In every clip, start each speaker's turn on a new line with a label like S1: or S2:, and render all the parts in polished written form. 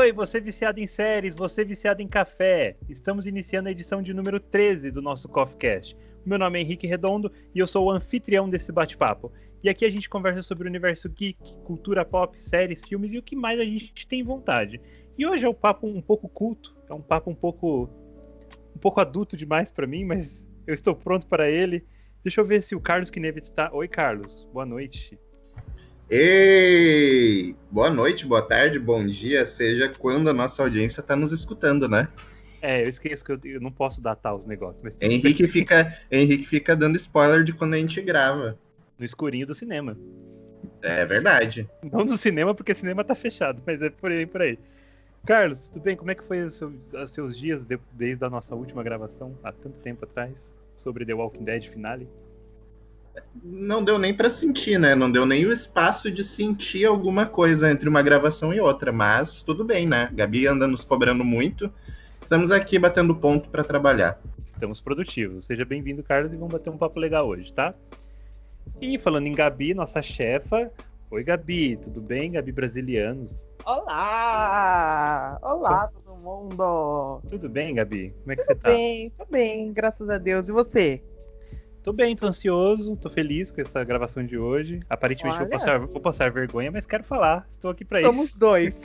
S1: Oi, você viciado em séries, você viciado em café. Estamos iniciando a edição de número 13 do nosso CoffeeCast. Meu nome é Henrique Redondo e eu sou o anfitrião desse bate-papo. E aqui a gente conversa sobre o universo geek, cultura pop, séries, filmes e o que mais a gente tem vontade. E hoje é um papo um pouco culto, é um papo um pouco adulto demais pra mim, mas eu estou pronto para ele. Deixa eu ver se o Carlos Knevet está... Oi, Carlos, boa noite.
S2: Ei! Boa noite, boa tarde, bom dia, seja quando a nossa audiência está nos escutando, né?
S1: Eu esqueço que eu não posso datar os negócios, mas tudo
S2: Henrique
S1: bem.
S2: fica dando spoiler de quando a gente grava.
S1: No escurinho do cinema.
S2: É verdade.
S1: Não do cinema, porque o cinema tá fechado, mas é por aí, por aí. Carlos, tudo bem? Como é que foi os seus dias desde a nossa última gravação, há tanto tempo atrás, sobre The Walking Dead finale?
S2: Não deu nem para sentir, né? Não deu nem o espaço de sentir alguma coisa entre uma gravação e outra, mas tudo bem, né? Gabi anda nos cobrando muito. Estamos aqui batendo ponto para trabalhar.
S1: Estamos produtivos. Seja bem-vindo, Carlos, e vamos bater um papo legal hoje, tá? E falando em Gabi, nossa chefa. Oi, Gabi, tudo bem? Gabi Brasilianos.
S3: Olá! Olá, todo mundo!
S1: Tudo bem, Gabi? Como é que você tá?
S3: Tô bem, graças a Deus. E você?
S1: Tô bem, tô ansioso, tô feliz com essa gravação de hoje. Aparentemente vou passar vergonha, mas quero falar. Estou aqui pra
S3: Somos
S1: isso.
S3: dois.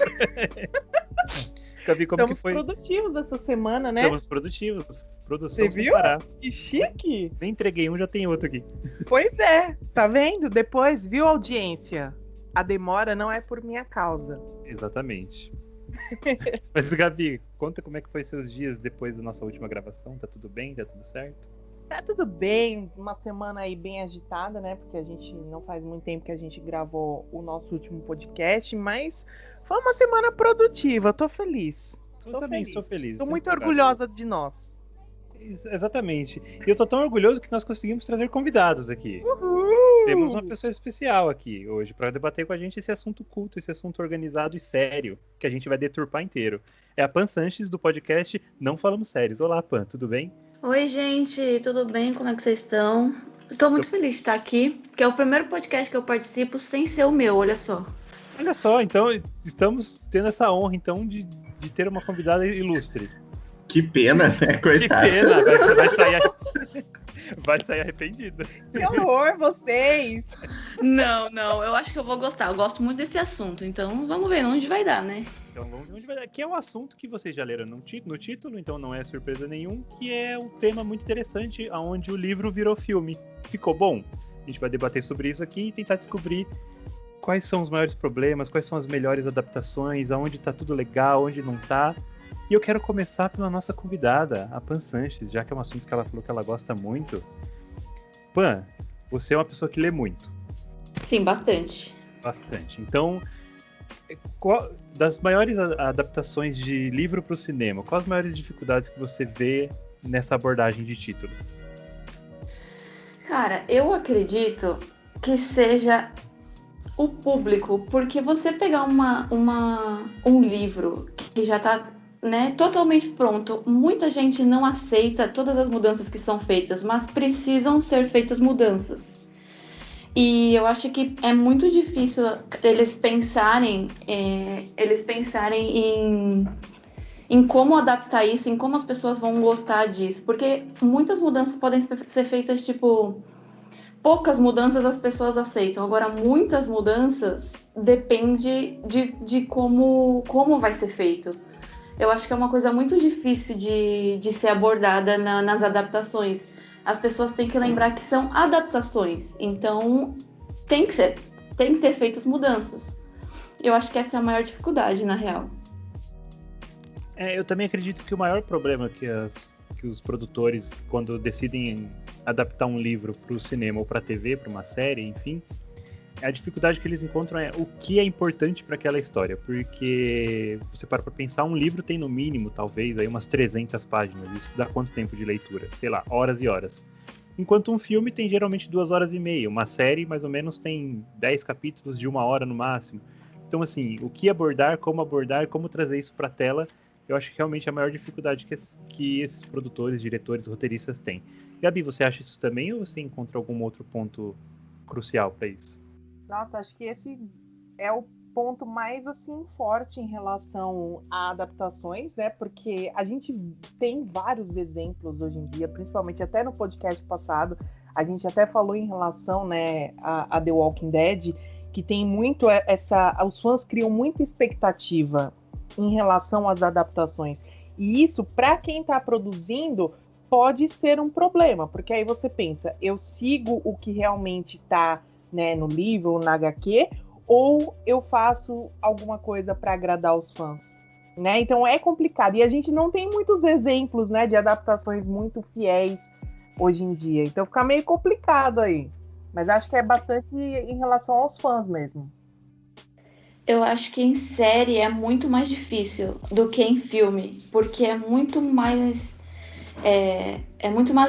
S1: Gabi, como
S3: Estamos
S1: que foi?
S3: produtivos essa semana, né?
S1: Estamos produtivos. Produção
S3: Você
S1: sem
S3: viu?
S1: parar.
S3: Que chique!
S1: Nem entreguei um, já tem outro aqui.
S3: Pois é, tá vendo? Depois, viu, audiência? A demora não é por minha causa.
S1: Exatamente. Mas, Gabi, conta como é que foi seus dias depois da nossa última gravação. Tá tudo bem? Tá tudo certo?
S3: Tá tudo bem, uma semana aí bem agitada, né? Porque a gente não faz muito tempo que a gente gravou o nosso último podcast, mas foi uma semana produtiva, tô feliz.
S1: Eu também estou feliz.
S3: Tô muito orgulhosa de nós.
S1: Exatamente. E eu tô tão orgulhoso que nós conseguimos trazer convidados aqui.
S3: Uhul!
S1: Temos uma pessoa especial aqui hoje para debater com a gente esse assunto culto, esse assunto organizado e sério, que a gente vai deturpar inteiro. É a Pan Sanches do podcast Não Falamos Sérios. Olá, Pan, tudo bem?
S4: Oi, gente, tudo bem? Como é que vocês estão? Estou muito feliz de estar aqui, porque é o primeiro podcast que eu participo sem ser o meu, olha só.
S1: Olha só, então estamos tendo essa honra então de ter uma convidada ilustre.
S2: Que pena, né? Coitada.
S1: Que pena, vai sair arrependida.
S3: Que horror, vocês!
S4: Não, eu acho que eu vou gostar. Eu gosto muito desse assunto, então vamos ver onde vai dar, né?
S1: Então vamos ver onde vai dar. Que é um assunto que vocês já leram no título, então não é surpresa nenhum, que é um tema muito interessante, onde o livro virou filme. Ficou bom? A gente vai debater sobre isso aqui e tentar descobrir quais são os maiores problemas, quais são as melhores adaptações, aonde tá tudo legal, onde não tá. E eu quero começar pela nossa convidada, a Pan Sanches, já que é um assunto que ela falou que ela gosta muito. Pan, você é uma pessoa que lê muito.
S4: Sim, bastante.
S1: Bastante. Então, das maiores adaptações de livro para o cinema, quais as maiores dificuldades que você vê nessa abordagem de títulos?
S4: Cara, eu acredito que seja o público, porque você pegar um livro que já tá, né, totalmente pronto, muita gente não aceita todas as mudanças que são feitas, mas precisam ser feitas mudanças. E eu acho que é muito difícil eles pensarem em como adaptar isso, em como as pessoas vão gostar disso, porque muitas mudanças podem ser feitas, tipo, poucas mudanças as pessoas aceitam, agora muitas mudanças depende de como vai ser feito. Eu acho que é uma coisa muito difícil de ser abordada nas adaptações. As pessoas têm que lembrar que são adaptações, então tem que ser feitas mudanças. Eu acho que essa é a maior dificuldade, na real.
S1: Eu também acredito que o maior problema que os produtores, quando decidem adaptar um livro para o cinema ou para a TV, para uma série, enfim, a dificuldade que eles encontram é o que é importante para aquela história, porque você para pensar, um livro tem no mínimo, talvez, aí umas 300 páginas, isso dá quanto tempo de leitura? Sei lá, horas e horas. Enquanto um filme tem geralmente 2 horas e meia, uma série mais ou menos tem 10 capítulos de 1 hora no máximo. Então assim, o que abordar, como trazer isso para a tela, eu acho que realmente é a maior dificuldade que esses produtores, diretores, roteiristas têm. Gabi, você acha isso também ou você encontra algum outro ponto crucial para isso?
S3: Nossa, acho que esse é o ponto mais assim forte em relação a adaptações, né? Porque a gente tem vários exemplos hoje em dia, principalmente até no podcast passado, a gente até falou em relação, né, a The Walking Dead, que tem muito os fãs criam muita expectativa em relação às adaptações. E isso, para quem está produzindo, pode ser um problema, porque aí você pensa, eu sigo o que realmente está, né, no livro ou na HQ, ou eu faço alguma coisa para agradar os fãs, né? Então é complicado. E a gente não tem muitos exemplos, né, de adaptações muito fiéis hoje em dia. Então fica meio complicado aí. Mas acho que é bastante em relação aos fãs mesmo.
S4: Eu acho que em série é muito mais difícil do que em filme, porque é muito mais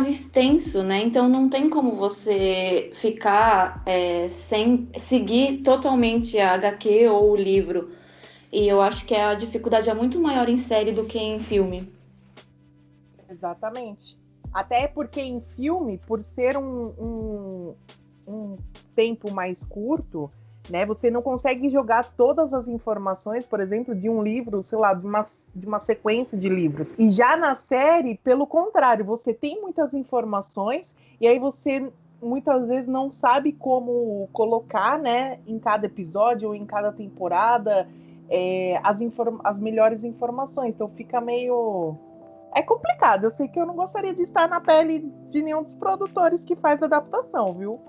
S4: extenso, né? Então não tem como você ficar sem seguir totalmente a HQ ou o livro. E eu acho que a dificuldade é muito maior em série do que em filme.
S3: Exatamente. Até porque em filme, por ser um tempo mais curto, né, você não consegue jogar todas as informações, por exemplo, de um livro, sei lá, de uma sequência de livros. E já na série, pelo contrário, você tem muitas informações e aí você muitas vezes não sabe como colocar, né, em cada episódio ou em cada temporada as melhores informações. Então fica meio... É complicado. Eu sei que eu não gostaria de estar na pele de nenhum dos produtores que faz adaptação, viu?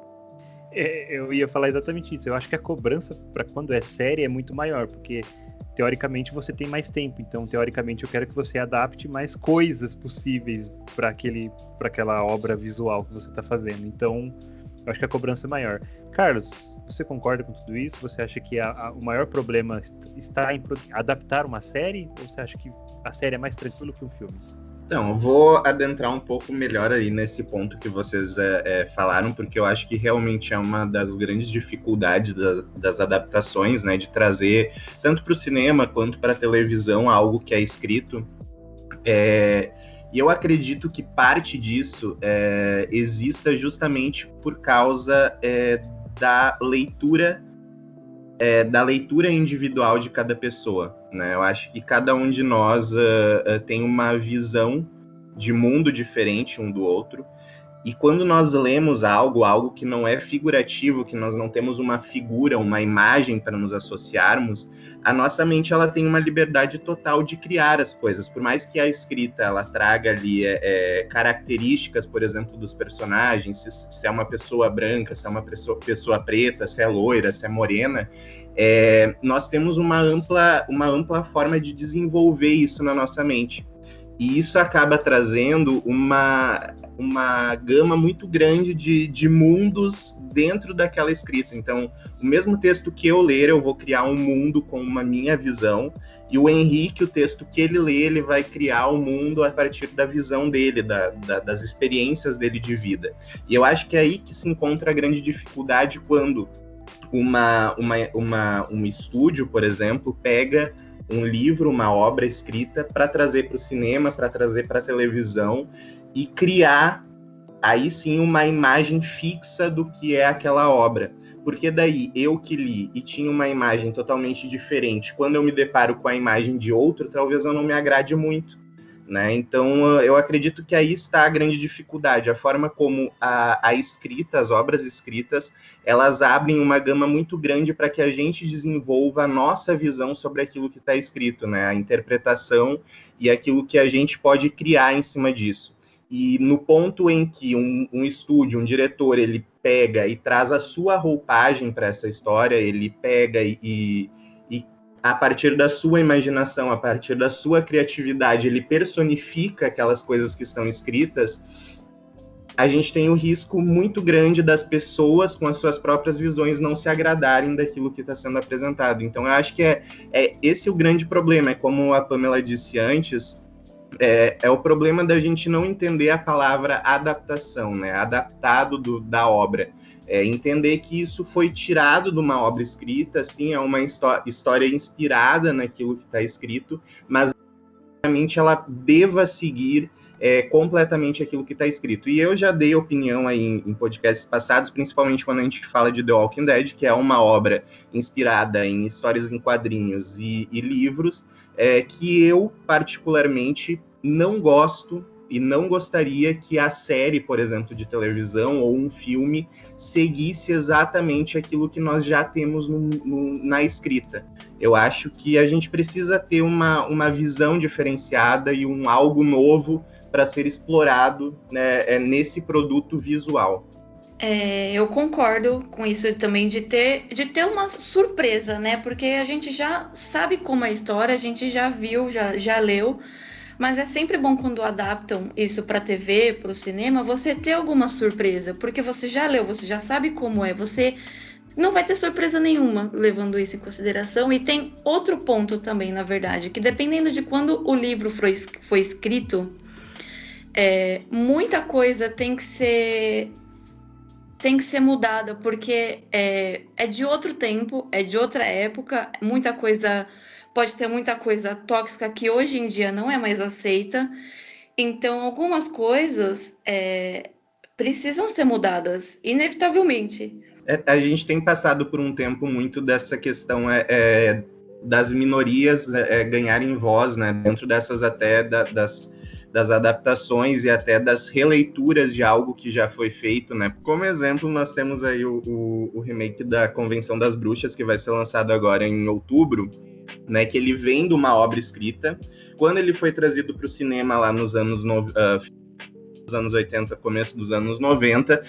S1: Eu ia falar exatamente isso. Eu acho que a cobrança para quando é série é muito maior, porque teoricamente você tem mais tempo. Então, teoricamente, eu quero que você adapte mais coisas possíveis para aquela obra visual que você está fazendo. Então, eu acho que a cobrança é maior. Carlos, você concorda com tudo isso? Você acha que o maior problema está em adaptar uma série? Ou você acha que a série é mais tranquila que um filme?
S2: Então, eu vou adentrar um pouco melhor aí nesse ponto que vocês falaram, porque eu acho que realmente é uma das grandes dificuldades das adaptações, né, de trazer tanto para o cinema quanto para a televisão algo que é escrito. E eu acredito que parte disso exista justamente por causa da leitura individual de cada pessoa, né? Eu acho que cada um de nós tem uma visão de mundo diferente um do outro, e quando nós lemos algo que não é figurativo, que nós não temos uma figura, uma imagem para nos associarmos, a nossa mente ela tem uma liberdade total de criar as coisas, por mais que a escrita ela traga ali características, por exemplo, dos personagens, se é uma pessoa branca, se é uma pessoa preta, se é loira, se é morena, nós temos uma ampla forma de desenvolver isso na nossa mente. E isso acaba trazendo uma gama muito grande de mundos dentro daquela escrita. Então, o mesmo texto que eu ler, eu vou criar um mundo com uma minha visão, e o Henrique, o texto que ele lê, ele vai criar um mundo a partir da visão dele, das experiências dele de vida. E eu acho que é aí que se encontra a grande dificuldade quando um estúdio, por exemplo, pega um livro, uma obra escrita para trazer para o cinema, para trazer para a televisão e criar, aí sim, uma imagem fixa do que é aquela obra. Porque daí, eu que li e tinha uma imagem totalmente diferente, quando eu me deparo com a imagem de outro, talvez eu não me agrade muito, né? Então, eu acredito que aí está a grande dificuldade, a forma como a escrita, as obras escritas, elas abrem uma gama muito grande para que a gente desenvolva a nossa visão sobre aquilo que está escrito, né? A interpretação e aquilo que a gente pode criar em cima disso. E no ponto em que um estúdio, um diretor, ele pega e traz a sua roupagem para essa história, ele pega e a partir da sua imaginação, a partir da sua criatividade, ele personifica aquelas coisas que estão escritas, a gente tem o risco muito grande das pessoas com as suas próprias visões não se agradarem daquilo que está sendo apresentado. Então, eu acho que é esse o grande problema, é como a Pamela disse antes, é o problema da gente não entender a palavra adaptação, né? Adaptado da obra. Entender que isso foi tirado de uma obra escrita, sim, é uma história inspirada naquilo que está escrito, mas realmente ela deva seguir completamente aquilo que está escrito. E eu já dei opinião aí em podcasts passados, principalmente quando a gente fala de The Walking Dead, que é uma obra inspirada em histórias em quadrinhos e livros, que eu particularmente não gosto e não gostaria que a série, por exemplo, de televisão ou um filme seguisse exatamente aquilo que nós já temos na escrita. Eu acho que a gente precisa ter uma visão diferenciada e algo novo para ser explorado, né, nesse produto visual.
S4: Eu concordo com isso também, de ter uma surpresa, né? Porque a gente já sabe como é a história, a gente já viu, já leu, mas é sempre bom quando adaptam isso para TV, para o cinema, você ter alguma surpresa, porque você já leu, você já sabe como é, você não vai ter surpresa nenhuma levando isso em consideração. E tem outro ponto também, na verdade, que dependendo de quando o livro foi escrito, muita coisa tem que ser mudada, porque é de outro tempo, é de outra época, pode ter muita coisa tóxica que hoje em dia não é mais aceita. Então, algumas coisas precisam ser mudadas, inevitavelmente.
S2: A gente tem passado por um tempo muito dessa questão das minorias ganharem voz, né, dentro dessas até das adaptações e até das releituras de algo que já foi feito, né? Como exemplo, nós temos aí o remake da Convenção das Bruxas, que vai ser lançado agora em outubro, né? Que ele vem de uma obra escrita. Quando ele foi trazido para o cinema lá nos anos 80, começo dos anos 90,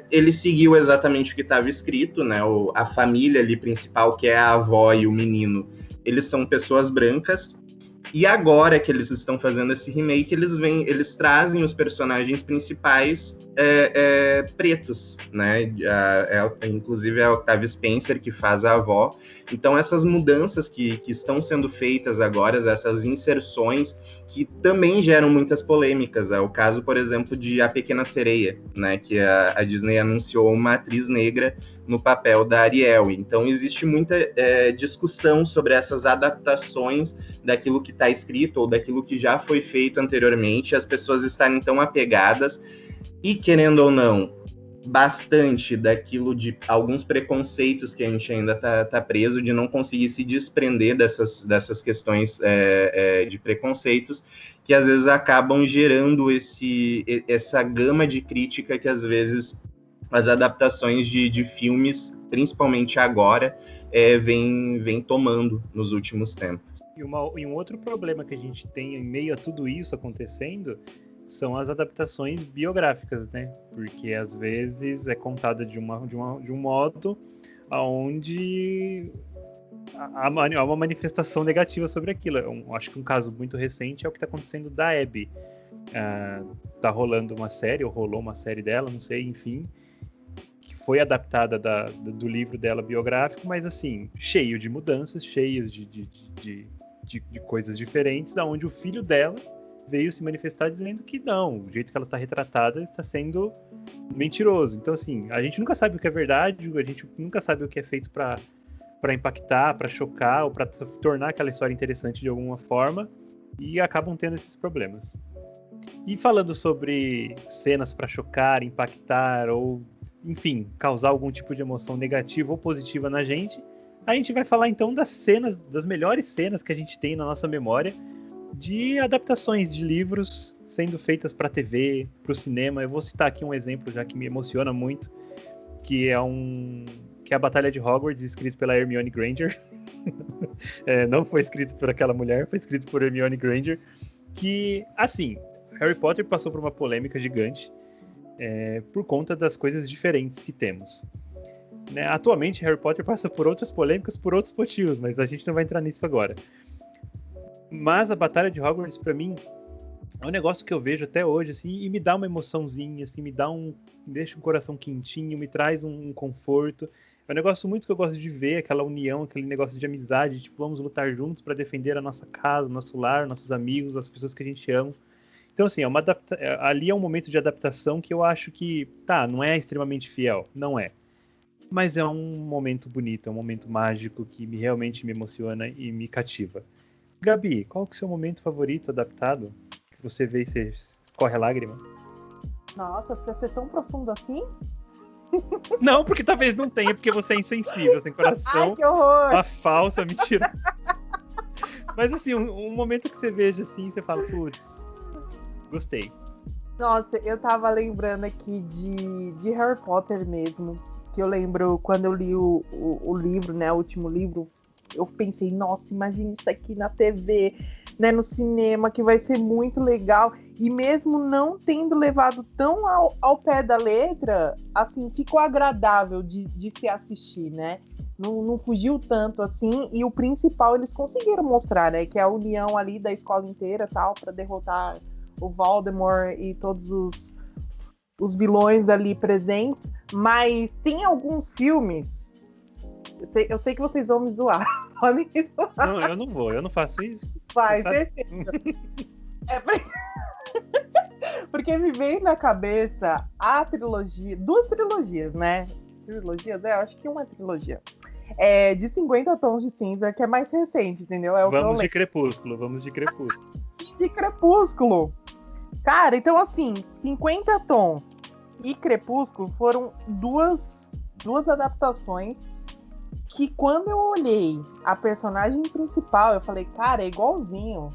S2: ele seguiu exatamente o que estava escrito, né? A família ali principal, que é a avó e o menino, eles são pessoas brancas. E agora que eles estão fazendo esse remake, eles trazem os personagens principais pretos, né? Inclusive é a Octavia Spencer que faz a avó. Então essas mudanças que estão sendo feitas agora, essas inserções que também geram muitas polêmicas. É o caso, por exemplo, de A Pequena Sereia, né? Que a Disney anunciou uma atriz negra no papel da Ariel. Então existe muita discussão sobre essas adaptações daquilo que está escrito ou daquilo que já foi feito anteriormente, as pessoas estarem tão apegadas e, querendo ou não, bastante daquilo de alguns preconceitos que a gente ainda tá preso, de não conseguir se desprender dessas questões de preconceitos, que às vezes acabam gerando essa gama de crítica que às vezes as adaptações de filmes, principalmente agora, vem tomando nos últimos tempos.
S1: E um outro problema que a gente tem em meio a tudo isso acontecendo são as adaptações biográficas, né? Porque às vezes é contada de um modo onde há uma manifestação negativa sobre aquilo. Acho que um caso muito recente é o que está acontecendo da Abby. Tá rolando uma série, ou rolou uma série dela, não sei, enfim, que foi adaptada do livro dela biográfico, mas assim, cheio de mudanças, cheias de coisas diferentes, da onde o filho dela veio se manifestar dizendo que não, o jeito que ela está retratada está sendo mentiroso. Então, assim, a gente nunca sabe o que é verdade, a gente nunca sabe o que é feito para impactar, para chocar, ou para tornar aquela história interessante de alguma forma, e acabam tendo esses problemas. E falando sobre cenas para chocar, impactar, ou, enfim, causar algum tipo de emoção negativa ou positiva na gente, a gente vai falar então das melhores cenas que a gente tem na nossa memória de adaptações de livros sendo feitas para TV, para o cinema. Eu vou citar aqui um exemplo já que me emociona muito, que é a Batalha de Hogwarts, escrito pela Hermione Granger. Não foi escrito por aquela mulher, foi escrito por Hermione Granger, que, assim, Harry Potter passou por uma polêmica gigante por conta das coisas diferentes que temos. Né? Atualmente, Harry Potter passa por outras polêmicas por outros motivos, mas a gente não vai entrar nisso agora. Mas a Batalha de Hogwarts, pra mim, é um negócio que eu vejo até hoje, assim, e me dá uma emoçãozinha, assim, me deixa um coração quentinho, me traz um conforto. É um negócio muito que eu gosto de ver, aquela união, aquele negócio de amizade, tipo, vamos lutar juntos para defender a nossa casa, o nosso lar, nossos amigos, as pessoas que a gente ama. Então, assim, ali é um momento de adaptação que eu acho que, não é extremamente fiel, não é. Mas é um momento bonito, é um momento mágico que realmente me emociona e me cativa. Gabi, qual que é o seu momento favorito adaptado? que você vê e você escorre a lágrima?
S3: Nossa, precisa ser tão profundo assim?
S1: Não, porque talvez não tenha, porque você é insensível, sem
S3: Ai,
S1: coração,
S3: que horror!
S1: uma falsa, mentira. Mas assim, um momento que você veja assim, você fala, putz, gostei.
S3: Nossa, eu tava lembrando aqui de Harry Potter mesmo. Que eu lembro quando eu li o livro, né? O último livro. Eu pensei, nossa, imagina isso aqui na TV, né? No cinema, que vai ser muito legal. E mesmo não tendo levado tão ao pé da letra, assim, ficou agradável de se assistir, né? Não fugiu tanto assim. E o principal eles conseguiram mostrar, né? Que é a união ali da escola inteira, tal, para derrotar o Voldemort e todos os vilões ali presentes, mas tem alguns filmes, eu sei que vocês vão me zoar, podem me zoar.
S1: Não, eu não faço isso.
S3: Vai,
S1: Você
S3: certeza. Porque me veio na cabeça a trilogia, 2 trilogias, né? Trilogias? Eu acho que uma trilogia. De 50 Tons de Cinza, que é mais recente, entendeu?
S1: Vamos de Crepúsculo.
S3: De Crepúsculo. Cara, então assim, 50 Tons e Crepúsculo foram duas adaptações que quando eu olhei a personagem principal, eu falei, cara, é igualzinho.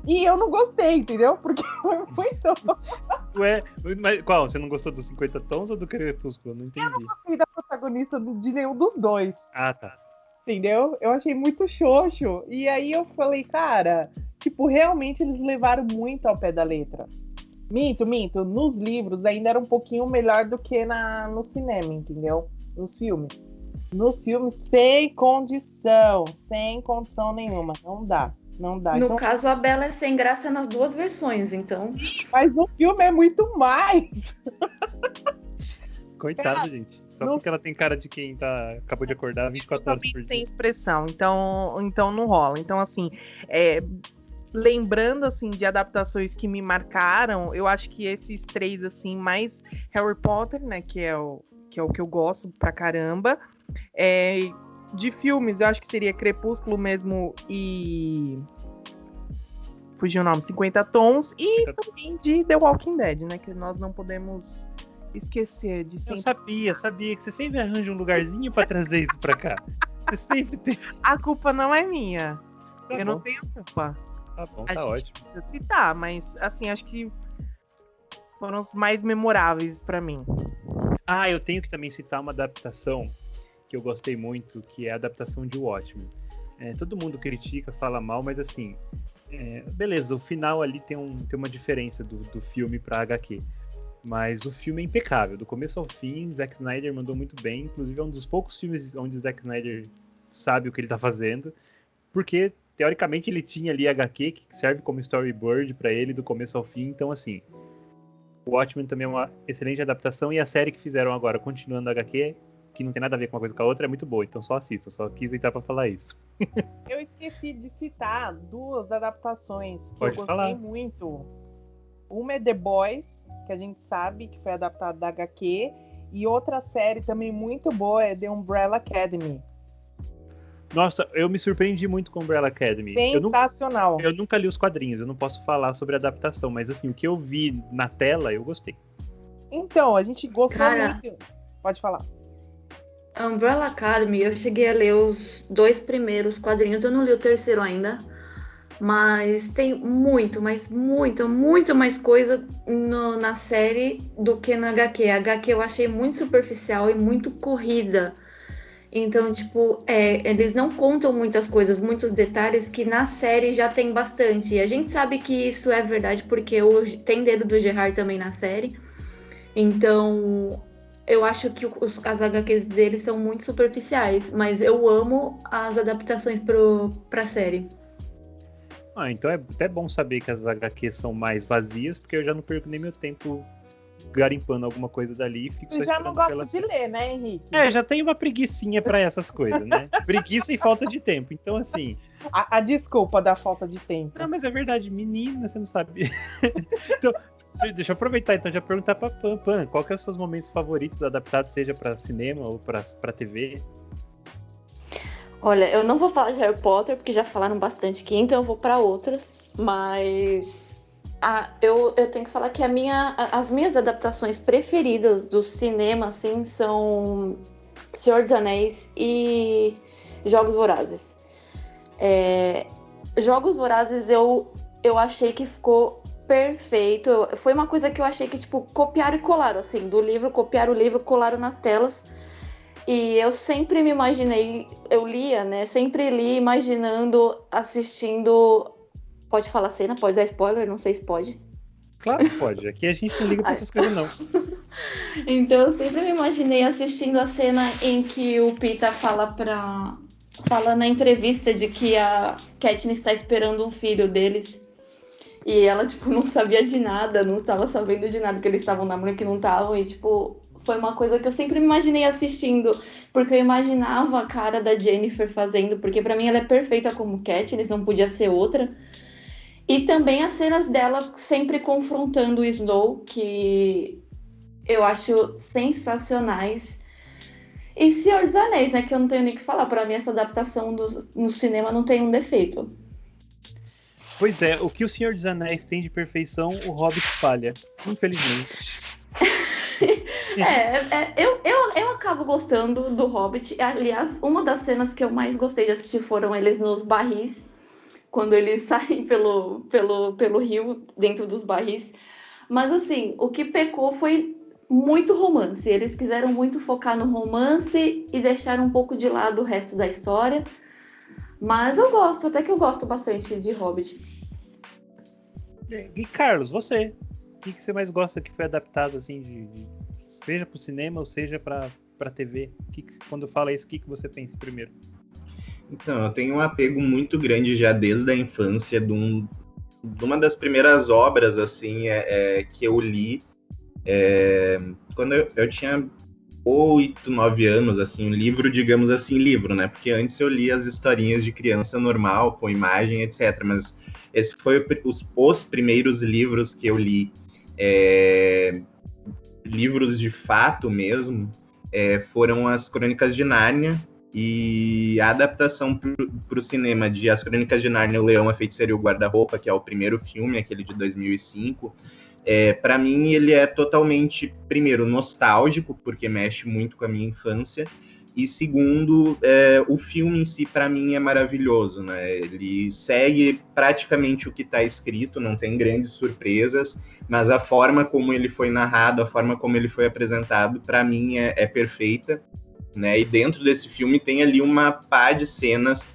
S3: E eu não gostei, entendeu? Porque foi muito...
S1: Ué, mas qual? Você não gostou dos 50 Tons ou do Crepúsculo? Eu não entendi.
S3: Eu não gostei da protagonista de nenhum dos dois.
S1: Ah, tá.
S3: Entendeu? Eu achei muito xoxo. E aí eu falei, cara, tipo, realmente eles levaram muito ao pé da letra. Minto. Nos livros ainda era um pouquinho melhor do que no cinema, entendeu? Nos filmes. Nos filmes, sem condição nenhuma. Não dá.
S4: No
S3: Então,
S4: caso, a Bella é sem graça nas 2 versões, então...
S3: mas no filme é muito mais.
S1: Coitada, gente. Só porque ela tem cara de quem acabou de acordar 24 horas por dia.
S3: Sem expressão, então não rola. Então, assim, lembrando, assim, de adaptações que me marcaram, eu acho que esses 3, assim, mais Harry Potter, né, que é o que eu gosto pra caramba. De filmes, eu acho que seria Crepúsculo mesmo e... Fugiu o nome, 50 Tons. E também de The Walking Dead, né, que nós não podemos esquecer de sempre...
S1: Eu sabia que você sempre arranja um lugarzinho pra trazer isso pra cá. Você sempre tem...
S3: A culpa não é minha.
S1: Tá bom.
S3: Não tenho culpa.
S1: Tá bom,
S3: A
S1: tá
S3: gente
S1: ótimo.
S3: precisa citar, mas assim, acho que foram os mais memoráveis pra mim.
S1: Ah, eu tenho que também citar uma adaptação que eu gostei muito, que é a adaptação de Watchmen. Todo mundo critica, fala mal, mas assim, beleza, o final ali tem uma diferença do filme pra HQ. Mas o filme é impecável, do começo ao fim, Zack Snyder mandou muito bem, inclusive é um dos poucos filmes onde Zack Snyder sabe o que ele tá fazendo, porque teoricamente ele tinha ali HQ que serve como storyboard pra ele do começo ao fim, então assim, o Watchmen também é uma excelente adaptação, e a série que fizeram agora, continuando a HQ, que não tem nada a ver com uma coisa com a outra, é muito boa, então só assistam, só quis entrar pra falar isso.
S3: Eu esqueci de citar 2 adaptações que
S1: Pode
S3: eu gostei
S1: falar.
S3: muito. Uma é The Boys, que a gente sabe que foi adaptada da HQ, e outra série também muito boa é The Umbrella Academy.
S1: Nossa, eu me surpreendi muito com Umbrella Academy.
S3: Sensacional.
S1: Eu nunca li os quadrinhos, eu não posso falar sobre a adaptação, mas assim, o que eu vi na tela, eu gostei.
S3: Então, a gente gostou
S4: Cara,
S3: muito. Pode falar.
S4: A Umbrella Academy, eu cheguei a ler os 2 primeiros quadrinhos, eu não li o terceiro ainda, mas tem muito mais coisa na série do que na HQ. A HQ eu achei muito superficial e muito corrida. Então, tipo, eles não contam muitas coisas, muitos detalhes que na série já tem bastante. E a gente sabe que isso é verdade porque tem dedo do Gerard também na série. Então, eu acho que as HQs deles são muito superficiais, mas eu amo as adaptações pra série.
S1: Então é até bom saber que as HQs são mais vazias, porque eu já não perco nem meu tempo garimpando alguma coisa dali e fico só
S3: Você já
S1: esperando
S3: não
S1: pela
S3: gosta de ler, né, Henrique?
S1: já tenho uma preguicinha pra essas coisas, né? Preguiça e falta de tempo. Então, assim...
S3: A desculpa da falta de tempo.
S1: Não, mas é verdade, menina, você não sabe. Então, deixa eu aproveitar então já perguntar pra Pan, qual que é os seus momentos favoritos adaptados, seja pra cinema ou pra TV?
S4: Olha, eu não vou falar de Harry Potter, porque já falaram bastante aqui, então eu vou pra outras. Mas Eu tenho que falar que as minhas adaptações preferidas do cinema, assim, são Senhor dos Anéis e Jogos Vorazes. Jogos Vorazes eu achei que ficou perfeito. Foi uma coisa que eu achei que, tipo, copiaram e colaram, assim, do livro, copiaram o livro, colaram nas telas. E eu sempre me imaginei, eu lia, né? Sempre li imaginando, assistindo. Pode falar cena? Pode dar spoiler? Não sei se pode.
S1: Claro que pode. Aqui a gente não liga pra essas coisas, não.
S4: Então eu sempre me imaginei assistindo a cena em que o Peeta fala na entrevista de que a Katniss está esperando um filho deles. E ela, tipo, não sabia de nada, não estava sabendo de nada, que eles estavam namorando, que não estavam. E, tipo, foi uma coisa que eu sempre me imaginei assistindo. Porque eu imaginava a cara da Jennifer fazendo. Porque pra mim ela é perfeita como Katniss, não podia ser outra. E também as cenas dela sempre confrontando o Snow, que eu acho sensacionais. E Senhor dos Anéis, né? Que eu não tenho nem o que falar. Pra mim, essa adaptação no cinema não tem um defeito.
S1: Pois é, o que o Senhor dos Anéis tem de perfeição, o Hobbit falha. Infelizmente.
S4: Eu acabo gostando do Hobbit. Aliás, uma das cenas que eu mais gostei de assistir foram eles nos barris. Quando eles saem pelo rio, dentro dos barris. Mas, assim, o que pecou foi muito romance. Eles quiseram muito focar no romance e deixaram um pouco de lado o resto da história. Mas eu gosto, até que eu gosto bastante de Hobbit.
S1: E Carlos, você? O que você mais gosta que foi adaptado, assim, seja pro cinema ou seja pra TV? Quando fala isso, o que você pensa primeiro?
S2: Então, eu tenho um apego muito grande já desde a infância de uma das primeiras obras, assim, que eu li quando eu tinha 8, 9 anos, assim, um livro, digamos assim, livro, né? Porque antes eu lia as historinhas de criança normal, com imagem, etc. Mas esse foi os primeiros livros que eu li, livros de fato mesmo, foram as Crônicas de Nárnia, e a adaptação para o cinema de As Crônicas de Nárnia, O Leão, a Feiticeira e o Guarda-Roupa, que é o primeiro filme, aquele de 2005, para mim ele é totalmente, primeiro, nostálgico, porque mexe muito com a minha infância, e segundo, o filme em si, para mim, é maravilhoso, né? Ele segue praticamente o que está escrito, não tem grandes surpresas, mas a forma como ele foi narrado, a forma como ele foi apresentado, para mim é perfeita, né? E dentro desse filme tem ali uma pá de cenas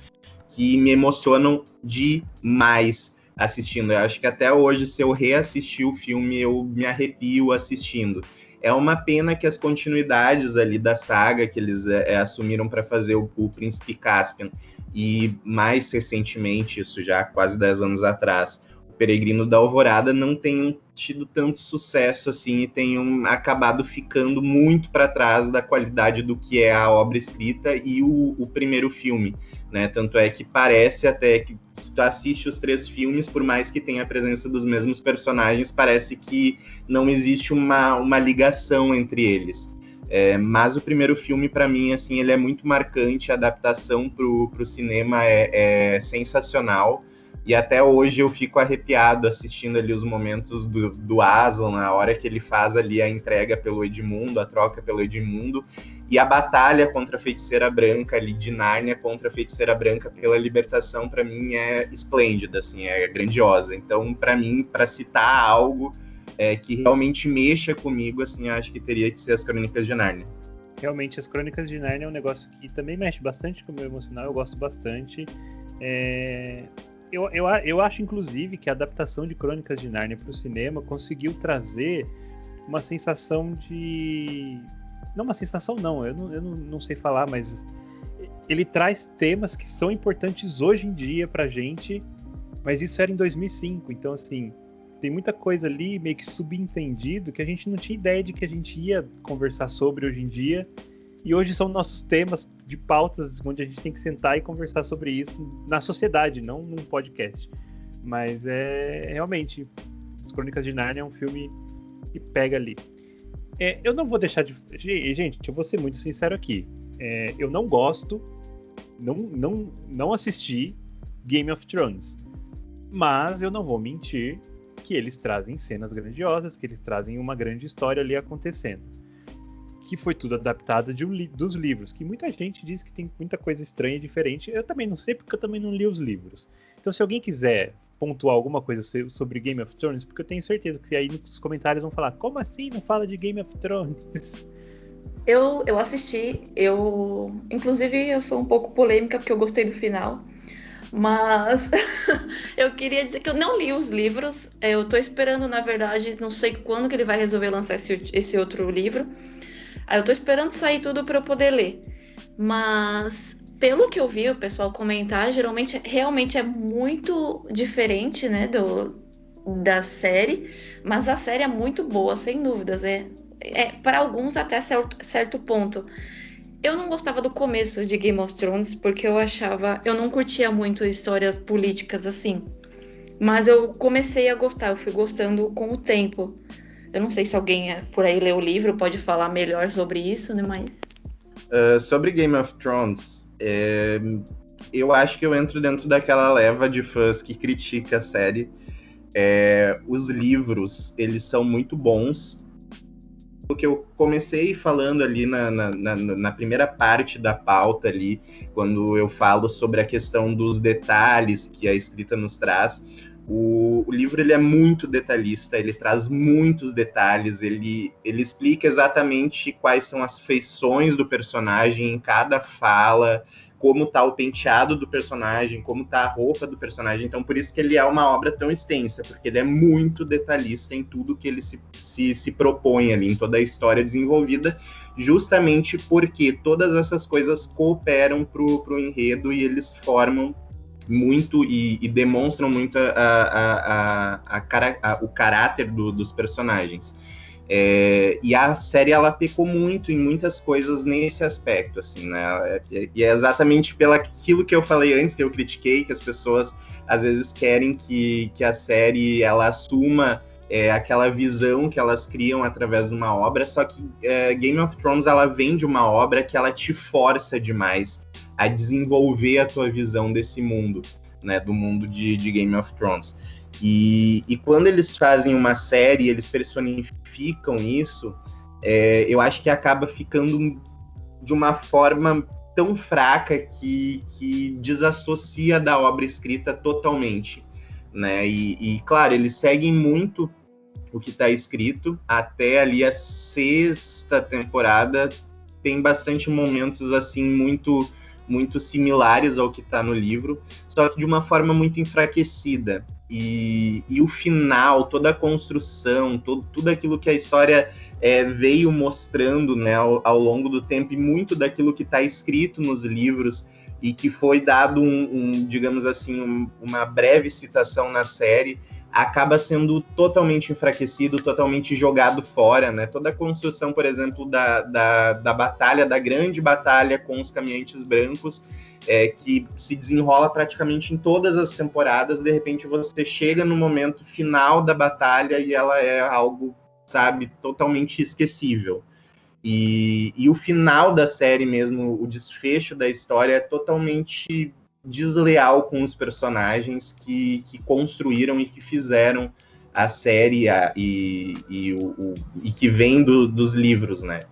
S2: que me emocionam demais assistindo. Eu acho que até hoje, se eu reassistir o filme, eu me arrepio assistindo. É uma pena que as continuidades ali da saga que eles assumiram para fazer o Príncipe Caspian, e mais recentemente, isso já quase 10 anos atrás, o Peregrino da Alvorada, não tenham tido tanto sucesso assim e tenham acabado ficando muito para trás da qualidade do que é a obra escrita e o primeiro filme, né? Tanto é que parece até que se tu assiste os 3 filmes, por mais que tenha a presença dos mesmos personagens, parece que não existe uma ligação entre eles. Mas o primeiro filme, para mim, assim, ele é muito marcante, a adaptação pro cinema é sensacional. E até hoje eu fico arrepiado assistindo ali os momentos do Aslan, na hora que ele faz ali a entrega pelo Edmundo, a troca pelo Edmundo, e a batalha contra a Feiticeira Branca ali de Nárnia contra a Feiticeira Branca pela libertação, para mim é esplêndida, assim, é grandiosa. Então, para mim, para citar algo que realmente mexa comigo, assim, acho que teria que ser as Crônicas de Nárnia.
S1: Realmente, as Crônicas de Nárnia é um negócio que também mexe bastante com o meu emocional, eu gosto bastante. Eu acho, inclusive, que a adaptação de Crônicas de Nárnia para o cinema conseguiu trazer uma sensação de... Não uma sensação, não. Eu não sei falar, mas ele traz temas que são importantes hoje em dia pra gente, mas isso era em 2005. Então, assim, tem muita coisa ali meio que subentendido que a gente não tinha ideia de que a gente ia conversar sobre hoje em dia. E hoje são nossos temas de pautas onde a gente tem que sentar e conversar sobre isso na sociedade, não num podcast. Mas realmente, As Crônicas de Nárnia é um filme que pega ali. Eu não vou deixar de... Gente, eu vou ser muito sincero aqui. Eu não gosto, não assisti Game of Thrones. Mas eu não vou mentir que eles trazem cenas grandiosas, que eles trazem uma grande história ali acontecendo. Que foi tudo adaptado dos livros, que muita gente diz que tem muita coisa estranha e diferente. Eu também não sei, porque eu também não li os livros. Então, se alguém quiser pontuar alguma coisa sobre Game of Thrones, porque eu tenho certeza que aí nos comentários vão falar, como assim não fala de Game of Thrones?
S4: Eu assisti, inclusive eu sou um pouco polêmica porque eu gostei do final, mas eu queria dizer que eu não li os livros, eu tô esperando, na verdade, não sei quando que ele vai resolver lançar esse outro livro, aí eu tô esperando sair tudo para eu poder ler, mas pelo que eu vi o pessoal comentar, geralmente realmente é muito diferente, né, da série, mas a série é muito boa, sem dúvidas, para alguns até certo ponto. Eu não gostava do começo de Game of Thrones, porque eu não curtia muito histórias políticas assim, mas eu comecei a gostar, eu fui gostando com o tempo. Eu não sei se alguém por aí leu o livro, pode falar melhor sobre isso, né, mas...
S2: Sobre Game of Thrones, eu acho que eu entro dentro daquela leva de fãs que critica a série. Os livros, eles são muito bons. O que eu comecei falando ali na primeira parte da pauta ali, quando eu falo sobre a questão dos detalhes que a escrita nos traz, o livro ele é muito detalhista, ele traz muitos detalhes, ele explica exatamente quais são as feições do personagem em cada fala, como tá o penteado do personagem, como tá a roupa do personagem. Então, por isso que ele é uma obra tão extensa, porque ele é muito detalhista em tudo que ele se propõe ali, em toda a história desenvolvida, justamente porque todas essas coisas cooperam pro enredo e eles formam muito e demonstram muito o caráter dos personagens. E a série, ela pecou muito em muitas coisas nesse aspecto, assim, né? E é exatamente pelo aquilo que eu falei antes, que eu critiquei, que as pessoas às vezes querem que a série ela assuma aquela visão que elas criam através de uma obra, só que Game of Thrones, ela vem de uma obra que ela te força demais a desenvolver a tua visão desse mundo, né? Do mundo de Game of Thrones. E quando eles fazem uma série, eles personificam isso, eu acho que acaba ficando de uma forma tão fraca que desassocia da obra escrita totalmente, né? E claro, eles seguem muito o que está escrito, até ali a 6ª temporada tem bastante momentos assim muito similares ao que está no livro, só que de uma forma muito enfraquecida. E o final, toda a construção, tudo aquilo que a história veio mostrando, né, ao longo do tempo, e muito daquilo que está escrito nos livros, e que foi dado digamos assim, uma breve citação na série, acaba sendo totalmente enfraquecido, totalmente jogado fora, né? Toda a construção, por exemplo, da batalha, da grande batalha com os caminhantes brancos, que se desenrola praticamente em todas as temporadas, de repente você chega no momento final da batalha e ela é algo, sabe, totalmente esquecível. E o final da série mesmo, o desfecho da história é totalmente desleal com os personagens que construíram e que fizeram a série e que vem dos livros, né?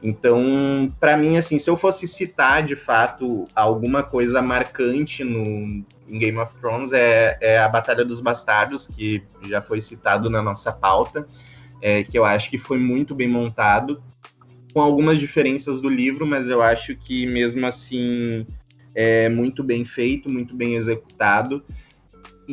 S2: Então, para mim, assim, se eu fosse citar, de fato, alguma coisa marcante em Game of Thrones, é a Batalha dos Bastardos, que já foi citado na nossa pauta, que eu acho que foi muito bem montado, com algumas diferenças do livro, mas eu acho que, mesmo assim, é muito bem feito, muito bem executado.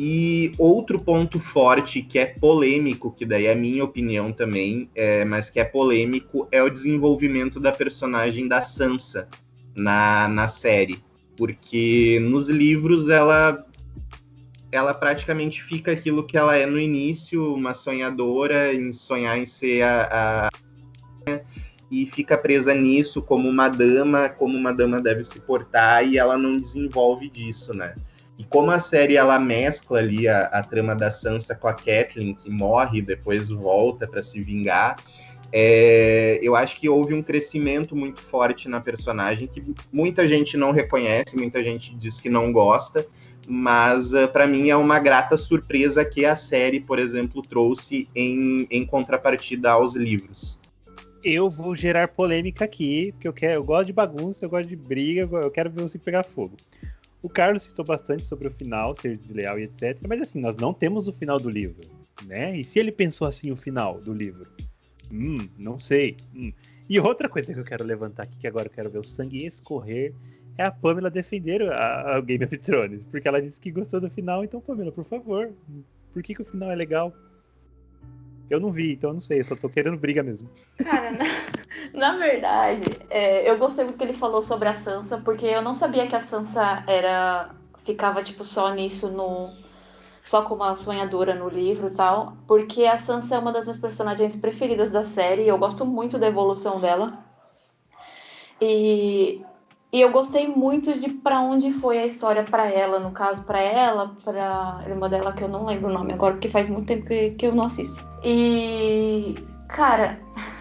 S2: E outro ponto forte que é polêmico, que daí é a minha opinião também, mas que é polêmico, é o desenvolvimento da personagem da Sansa na série. Porque nos livros ela praticamente fica aquilo que ela é no início, uma sonhadora, em sonhar em ser e fica presa nisso como uma dama deve se portar, e ela não desenvolve disso, né? E como a série ela mescla ali a trama da Sansa com a Catelyn, que morre e depois volta para se vingar, eu acho que houve um crescimento muito forte na personagem, que muita gente não reconhece, muita gente diz que não gosta, mas para mim é uma grata surpresa que a série, por exemplo, trouxe em contrapartida aos livros.
S1: Eu vou gerar polêmica aqui, porque eu gosto de bagunça, eu gosto de briga, eu quero ver você pegar fogo. O Carlos citou bastante sobre o final, ser desleal e etc. Mas assim, nós não temos o final do livro, né? E se ele pensou assim o final do livro? Não sei. E outra coisa que eu quero levantar aqui, que agora eu quero ver o sangue escorrer, é a Pamela defender a Game of Thrones. Porque ela disse que gostou do final, então Pamela, por favor, por que o final é legal? Eu não vi, então eu não sei, eu só tô querendo briga mesmo.
S4: Cara, na verdade, eu gostei muito que ele falou sobre a Sansa, porque eu não sabia que a Sansa ficava tipo só nisso, só como uma sonhadora no livro e tal, porque a Sansa é uma das minhas personagens preferidas da série, eu gosto muito da evolução dela. E eu gostei muito de pra onde foi a história pra ela, no caso, pra irmã dela, que eu não lembro o nome agora, porque faz muito tempo que eu não assisto. E, cara,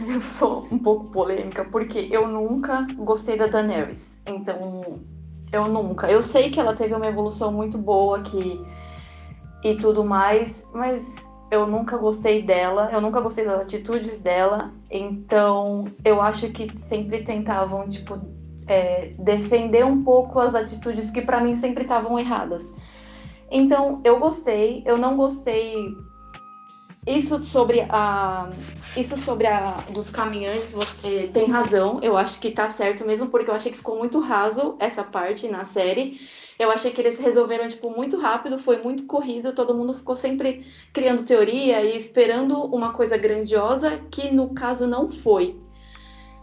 S4: eu sou um pouco polêmica, porque eu nunca gostei da Daenerys. Então, eu sei que ela teve uma evolução muito boa e tudo mais, mas eu nunca gostei dela, eu nunca gostei das atitudes dela. Então, eu acho que sempre tentavam, tipo, defender um pouco as atitudes que pra mim sempre estavam erradas. Então, eu não gostei. Isso sobre dos caminhantes, você tem razão, eu acho que tá certo mesmo, porque eu achei que ficou muito raso essa parte na série. Eu achei que eles resolveram, tipo, muito rápido, foi muito corrido, todo mundo ficou sempre criando teoria e esperando uma coisa grandiosa, que no caso não foi.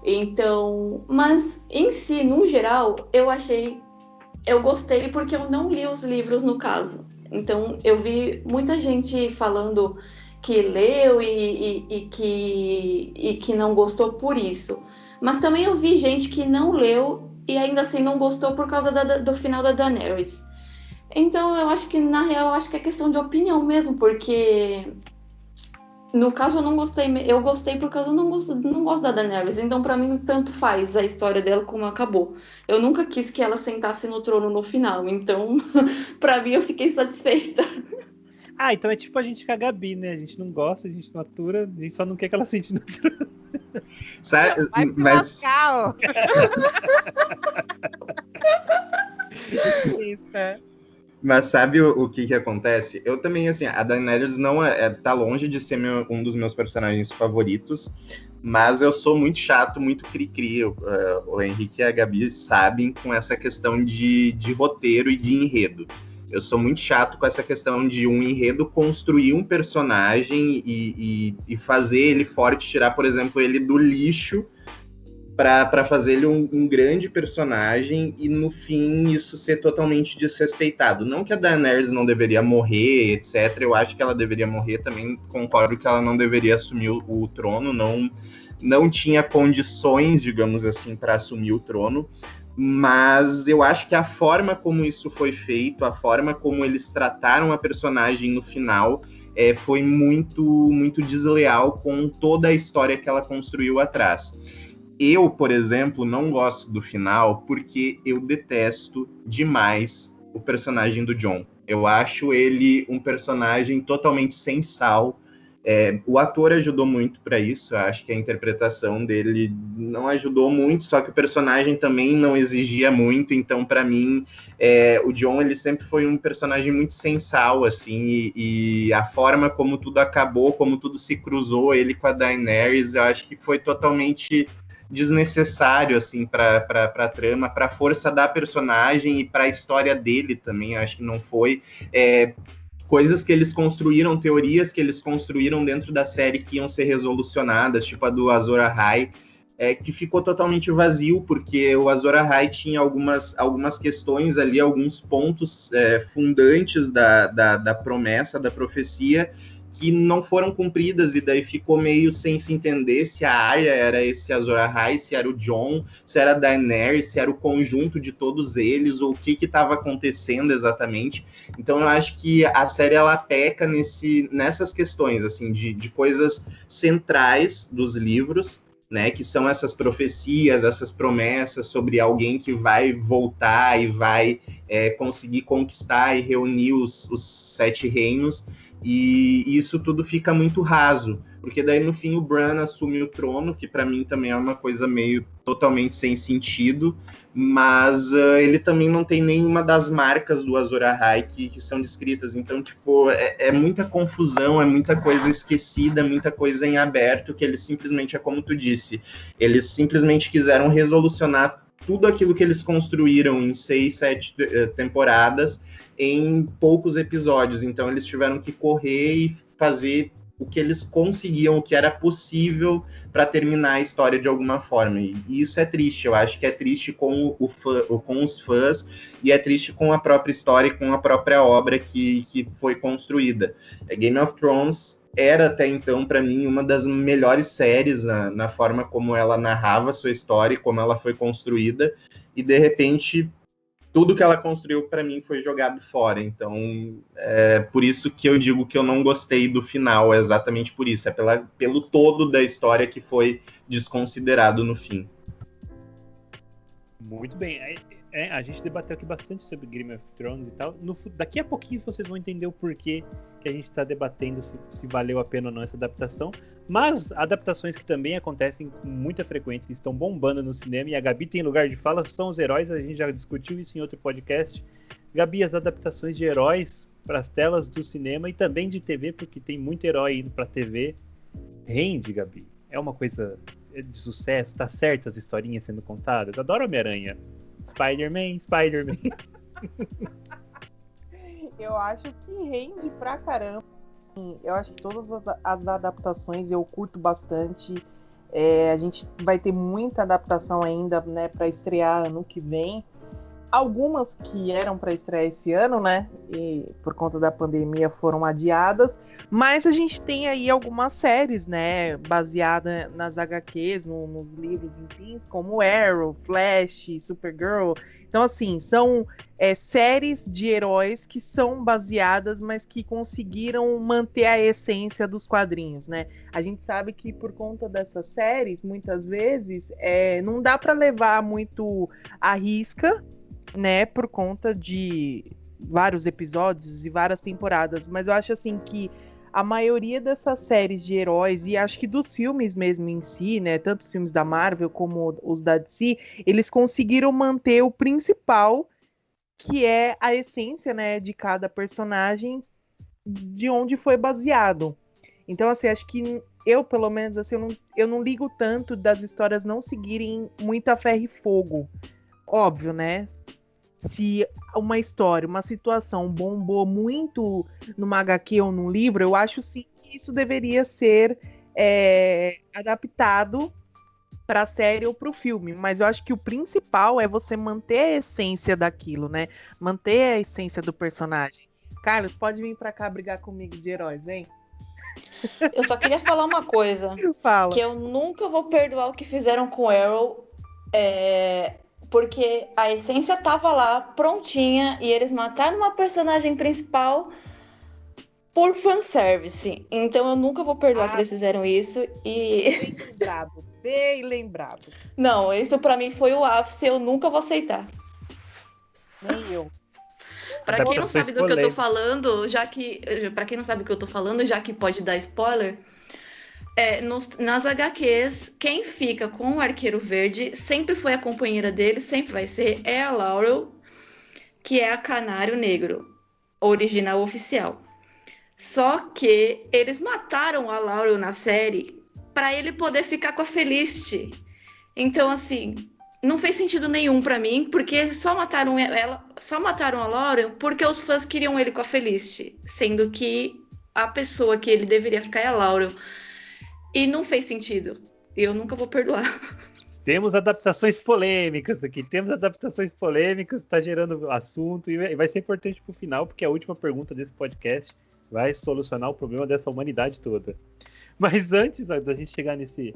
S4: Então, mas em si, no geral, eu gostei porque eu não li os livros no caso. Então, eu vi muita gente falando que leu e que não gostou por isso. Mas também eu vi gente que não leu e ainda assim não gostou por causa do final da Daenerys. Então, eu acho que, na real, é questão de opinião mesmo, porque no caso, eu gostei porque eu não gosto da Daenerys, então pra mim tanto faz a história dela como acabou. Eu nunca quis que ela sentasse no trono no final, então pra mim eu fiquei satisfeita.
S1: Então é tipo a gente com a Gabi, né? A gente não gosta, a gente não atura, a gente só não quer que ela sente no trono.
S5: Vai se lascar, ó. Isso, né?
S2: Mas sabe o que acontece? Eu também, assim, a Daenerys não tá longe de ser um dos meus personagens favoritos, mas eu sou muito chato, muito cri-cri. O Henrique e a Gabi sabem com essa questão de roteiro e de enredo. Eu sou muito chato com essa questão de um enredo construir um personagem e fazer ele forte, tirar, por exemplo, ele do lixo para fazer ele um grande personagem e, no fim, isso ser totalmente desrespeitado. Não que a Daenerys não deveria morrer, etc. Eu acho que ela deveria morrer também. Concordo que ela não deveria assumir o trono. Não tinha condições, digamos assim, para assumir o trono. Mas eu acho que a forma como isso foi feito, a forma como eles trataram a personagem no final, foi muito, muito desleal com toda a história que ela construiu atrás. Eu, por exemplo, não gosto do final porque eu detesto demais o personagem do Jon. Eu acho ele um personagem totalmente sem sal. O ator ajudou muito para isso, eu acho que a interpretação dele não ajudou muito, só que o personagem também não exigia muito, então para mim o Jon ele sempre foi um personagem muito sem sal, assim, e a forma como tudo acabou, como tudo se cruzou, ele com a Daenerys, eu acho que foi totalmente desnecessário, assim, para a trama, para a força da personagem e para a história dele também, eu acho que não foi... Coisas que eles construíram, teorias que eles construíram dentro da série que iam ser resolucionadas, tipo a do Azor Ahai, que ficou totalmente vazio, porque o Azor Ahai tinha algumas questões ali, alguns pontos fundantes da promessa, da profecia, que não foram cumpridas, e daí ficou meio sem se entender se a Arya era esse Azor Ahai, se era o Jon, se era a Daenerys, se era o conjunto de todos eles, ou o que estava acontecendo exatamente. Então eu acho que a série ela peca nessas questões, assim, de coisas centrais dos livros, né? Que são essas profecias, essas promessas sobre alguém que vai voltar e vai conseguir conquistar e reunir os 7 reinos. E isso tudo fica muito raso, porque daí no fim o Bran assume o trono, que para mim também é uma coisa meio totalmente sem sentido, mas ele também não tem nenhuma das marcas do Azor Ahai que são descritas. Então, tipo, é muita confusão, é muita coisa esquecida, muita coisa em aberto, que eles simplesmente, é como tu disse, eles simplesmente quiseram resolucionar tudo aquilo que eles construíram em 6, 7 temporadas em poucos episódios. Então eles tiveram que correr e fazer o que eles conseguiam, o que era possível para terminar a história de alguma forma. E isso é triste. Eu acho que é triste com os fãs e é triste com a própria história e com a própria obra que foi construída. Game of Thrones era até então, para mim, uma das melhores séries na forma como ela narrava a sua história e como ela foi construída. E, de repente, tudo que ela construiu, para mim, foi jogado fora. Então, é por isso que eu digo que eu não gostei do final, é exatamente por isso. É pelo todo da história que foi desconsiderado no fim.
S1: Muito bem. A gente debateu aqui bastante sobre Game of Thrones e tal. Daqui a pouquinho vocês vão entender o porquê que a gente está debatendo se valeu a pena ou não essa adaptação. Mas adaptações que também acontecem com muita frequência, que estão bombando no cinema, e a Gabi tem lugar de fala, são os heróis. A gente já discutiu isso em outro podcast. Gabi, as adaptações de heróis para as telas do cinema e também de TV, porque tem muito herói indo para TV. Rende, Gabi. É uma coisa de sucesso, tá certo as historinhas sendo contadas. Adoro Homem-Aranha. Spider-Man.
S3: Eu acho que rende pra caramba. Eu acho que todas as adaptações eu curto bastante. A gente vai ter muita adaptação ainda, né, para estrear ano que vem. Algumas que eram para estrear esse ano, né, e por conta da pandemia foram adiadas, mas a gente tem aí algumas séries, né, baseadas nas HQs, nos livros, enfim, como Arrow, Flash, Supergirl. Então, assim, são séries de heróis que são baseadas, mas que conseguiram manter a essência dos quadrinhos, né? A gente sabe que por conta dessas séries, muitas vezes, não dá para levar muito à risca, né, por conta de vários episódios e várias temporadas, mas eu acho assim que a maioria dessas séries de heróis, e acho que dos filmes mesmo em si, né, tanto os filmes da Marvel como os da DC, eles conseguiram manter o principal, que é a essência, né, de cada personagem, de onde foi baseado. Então, assim, acho que eu, pelo menos, assim, eu não ligo tanto das histórias não seguirem muito a ferro e fogo. Óbvio, né? Se uma história, uma situação bombou muito numa HQ ou num livro, eu acho sim que isso deveria ser adaptado para a série ou para o filme. Mas eu acho que o principal é você manter a essência daquilo, né? Manter a essência do personagem. Carlos, pode vir para cá brigar comigo de heróis, vem?
S4: Eu só queria falar uma coisa.
S3: Fala.
S4: Que eu nunca vou perdoar o que fizeram com o Arrow. Porque a essência tava lá, prontinha, e eles mataram uma personagem principal por fanservice. Então eu nunca vou perdoar que eles fizeram isso. E...
S3: Bem lembrado.
S4: Não, isso pra mim foi o ápice, eu nunca vou aceitar.
S3: Nem eu.
S4: Pra quem não sabe do que eu tô falando, pra quem não sabe do que eu tô falando, já que pode dar spoiler... nas HQs, quem fica com o Arqueiro Verde sempre foi a companheira dele, sempre vai ser, a Laurel, que é a Canário Negro, original oficial. Só que eles mataram a Laurel na série para ele poder ficar com a Felicity. Então, assim, não fez sentido nenhum para mim, porque só mataram a Laurel porque os fãs queriam ele com a Felicity, sendo que a pessoa que ele deveria ficar é a Laurel. E não fez sentido. Eu nunca vou perdoar.
S1: Temos adaptações polêmicas aqui. Tá gerando assunto e vai ser importante pro final, porque a última pergunta desse podcast vai solucionar o problema dessa humanidade toda. Mas antes da gente chegar nesse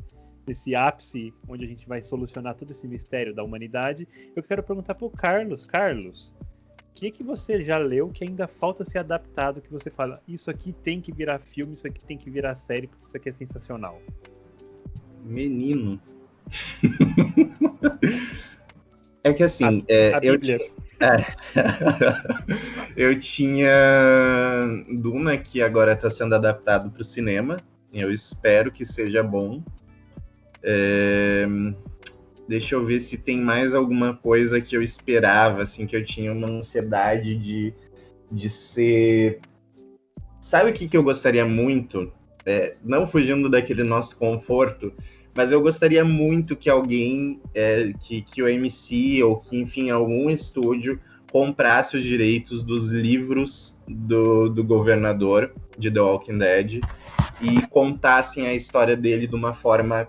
S1: ápice, onde a gente vai solucionar todo esse mistério da humanidade, eu quero perguntar pro Carlos. Carlos, o que você já leu que ainda falta ser adaptado, que você fala, isso aqui tem que virar filme, isso aqui tem que virar série, porque isso aqui é sensacional?
S2: Menino. É que assim, eu tinha Duna, que agora está sendo adaptado para o cinema. Eu espero que seja bom. Deixa eu ver se tem mais alguma coisa que eu esperava, assim, que eu tinha uma ansiedade de ser... Sabe o que eu gostaria muito? Não fugindo daquele nosso conforto, mas eu gostaria muito que alguém, que o AMC ou que, enfim, algum estúdio comprasse os direitos dos livros do governador de The Walking Dead e contassem a história dele de uma forma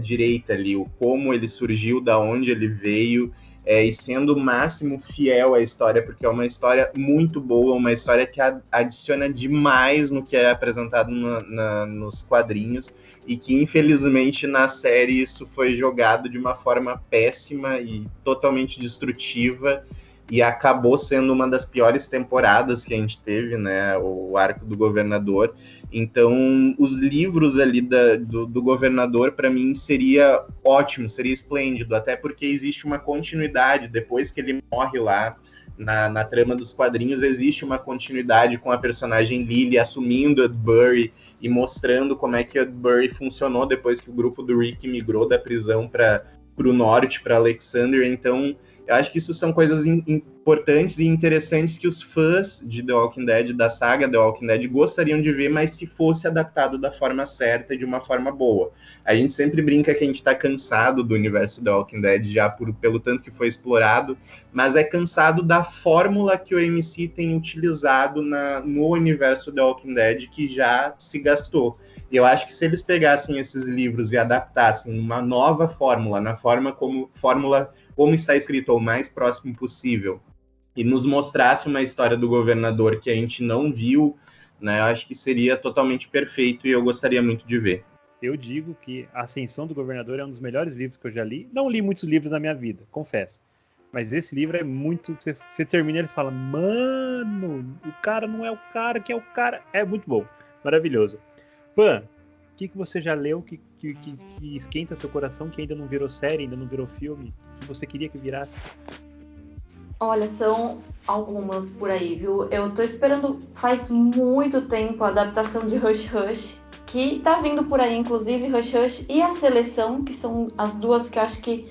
S2: direita ali, o como ele surgiu, da onde ele veio, e sendo o máximo fiel à história, porque é uma história muito boa, uma história que adiciona demais no que é apresentado nos quadrinhos, e que infelizmente na série isso foi jogado de uma forma péssima e totalmente destrutiva, e acabou sendo uma das piores temporadas que a gente teve, né, o arco do governador. Então, os livros ali do governador, para mim, seria ótimo, seria esplêndido, até porque existe uma continuidade, depois que ele morre lá, na trama dos quadrinhos, existe uma continuidade com a personagem Lily assumindo Udbury e mostrando como é que Udbury funcionou depois que o grupo do Rick migrou da prisão para o norte, para Alexandria. Então, eu acho que isso são coisas importantes e interessantes que os fãs de The Walking Dead, da saga The Walking Dead, gostariam de ver, mas se fosse adaptado da forma certa e de uma forma boa. A gente sempre brinca que a gente está cansado do universo The Walking Dead, já pelo tanto que foi explorado, mas é cansado da fórmula que o AMC tem utilizado no universo The Walking Dead, que já se gastou. E eu acho que se eles pegassem esses livros e adaptassem uma nova fórmula, na forma como está escrito, ou o mais próximo possível, e nos mostrasse uma história do governador que a gente não viu, né, eu acho que seria totalmente perfeito e eu gostaria muito de ver.
S1: Eu digo que A Ascensão do Governador é um dos melhores livros que eu já li. Não li muitos livros na minha vida, confesso. Mas esse livro é muito... Você termina e ele fala, mano, o cara não é o cara que é o cara. É muito bom, maravilhoso. Pan, o que você já leu que esquenta seu coração, que ainda não virou série, ainda não virou filme, que você queria que virasse?
S4: Olha, são algumas por aí, viu? Eu tô esperando faz muito tempo a adaptação de Hush Hush, que tá vindo por aí, inclusive, Hush Hush e A Seleção, que são as duas que eu acho que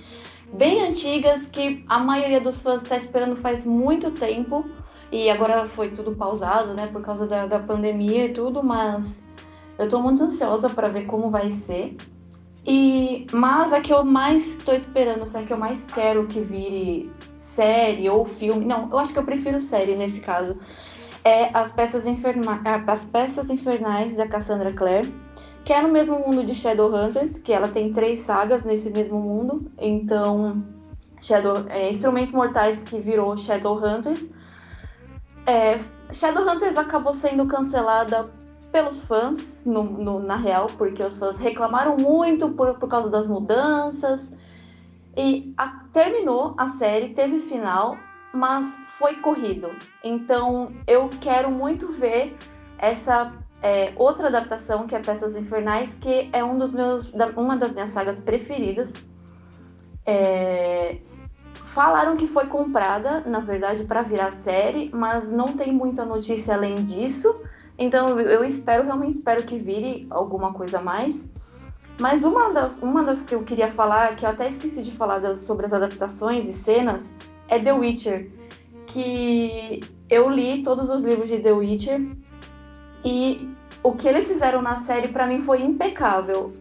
S4: bem antigas, que a maioria dos fãs tá esperando faz muito tempo, e agora foi tudo pausado, né, por causa da pandemia e tudo, mas eu tô muito ansiosa para ver como vai ser. Mas a que eu mais tô esperando, assim, a que eu mais quero que vire série ou filme, não, eu acho que eu prefiro série nesse caso, é As Peças Infernais da Cassandra Clare, que é no mesmo mundo de Shadowhunters, que ela tem 3 sagas nesse mesmo mundo. Então, Instrumentos Mortais, que virou Shadowhunters. Shadowhunters acabou sendo cancelada pelos fãs, na real, porque os fãs reclamaram muito por causa das mudanças. E terminou a série, teve final, mas foi corrido. Então, eu quero muito ver essa outra adaptação, que é Peças Infernais, que é uma das minhas sagas preferidas. Falaram que foi comprada, na verdade, para virar série, mas não tem muita notícia além disso. Então, eu realmente espero que vire alguma coisa a mais. Mas uma das que eu queria falar, que eu até esqueci de falar sobre as adaptações e cenas, é The Witcher. Que eu li todos os livros de The Witcher e o que eles fizeram na série, pra mim, foi impecável.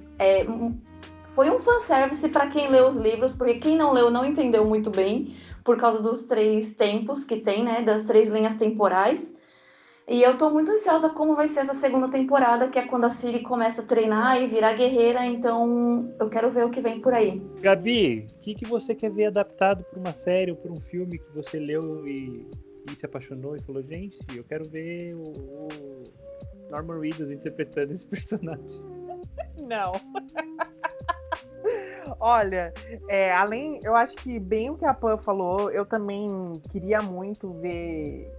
S4: Foi um fanservice para quem leu os livros, porque quem não leu não entendeu muito bem, por causa dos 3 tempos que tem, né, das 3 linhas temporais. E eu tô muito ansiosa como vai ser essa segunda temporada, que é quando a Ciri começa a treinar e virar guerreira, então eu quero ver o que vem por aí.
S1: Gabi, o que você quer ver adaptado por uma série ou por um filme que você leu e se apaixonou e falou, gente, eu quero ver o Norman Reedus interpretando esse personagem?
S3: Não. Olha, eu acho que bem o que a Pan falou, eu também queria muito ver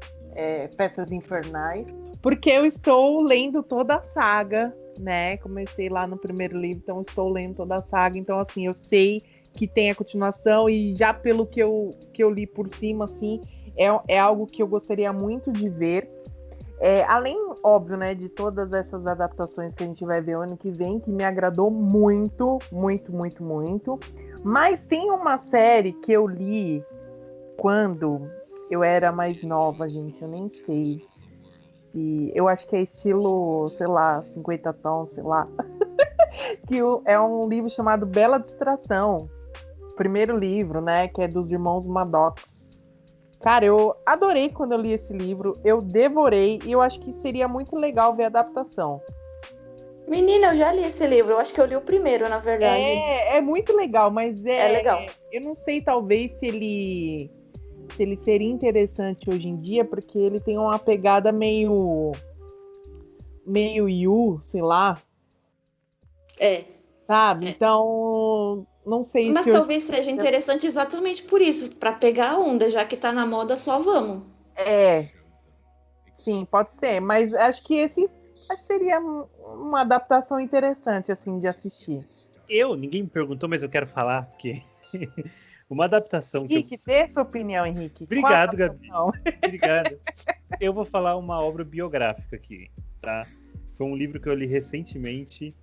S3: Peças Infernais, porque eu estou lendo toda a saga né? Comecei lá no primeiro livro, então estou lendo toda a saga. Então, assim, eu sei que tem a continuação e já pelo que eu li por cima, assim, é algo que eu gostaria muito de ver. Além, óbvio, né, de todas essas adaptações que a gente vai ver ano que vem, que me agradou muito, muito, muito, muito. Mas tem uma série que eu li quando eu era mais nova, gente, eu nem sei. E eu acho que é estilo, sei lá, 50 tons, sei lá. Que é um livro chamado Bela Distração. Primeiro livro, né, que é dos irmãos Maddox. Cara, eu adorei quando eu li esse livro, eu devorei e eu acho que seria muito legal ver a adaptação.
S4: Menina, eu já li esse livro, eu acho que eu li o primeiro, na verdade.
S3: É muito legal, mas
S4: é legal.
S3: Eu não sei, talvez, se ele seria interessante hoje em dia, porque ele tem uma pegada meio Yu, sei lá. Sabe? Então, não sei
S4: Mas
S3: se
S4: talvez seja interessante exatamente por isso, para pegar a onda, já que tá na moda, só vamos.
S3: Sim, pode ser, mas acho que esse seria uma adaptação interessante, assim, de assistir.
S1: Ninguém me perguntou, mas eu quero falar, porque uma adaptação
S3: Henrique, dê sua opinião, Henrique.
S1: Obrigado, Gabi. Obrigado. Eu vou falar uma obra biográfica aqui, tá? Foi um livro que eu li recentemente,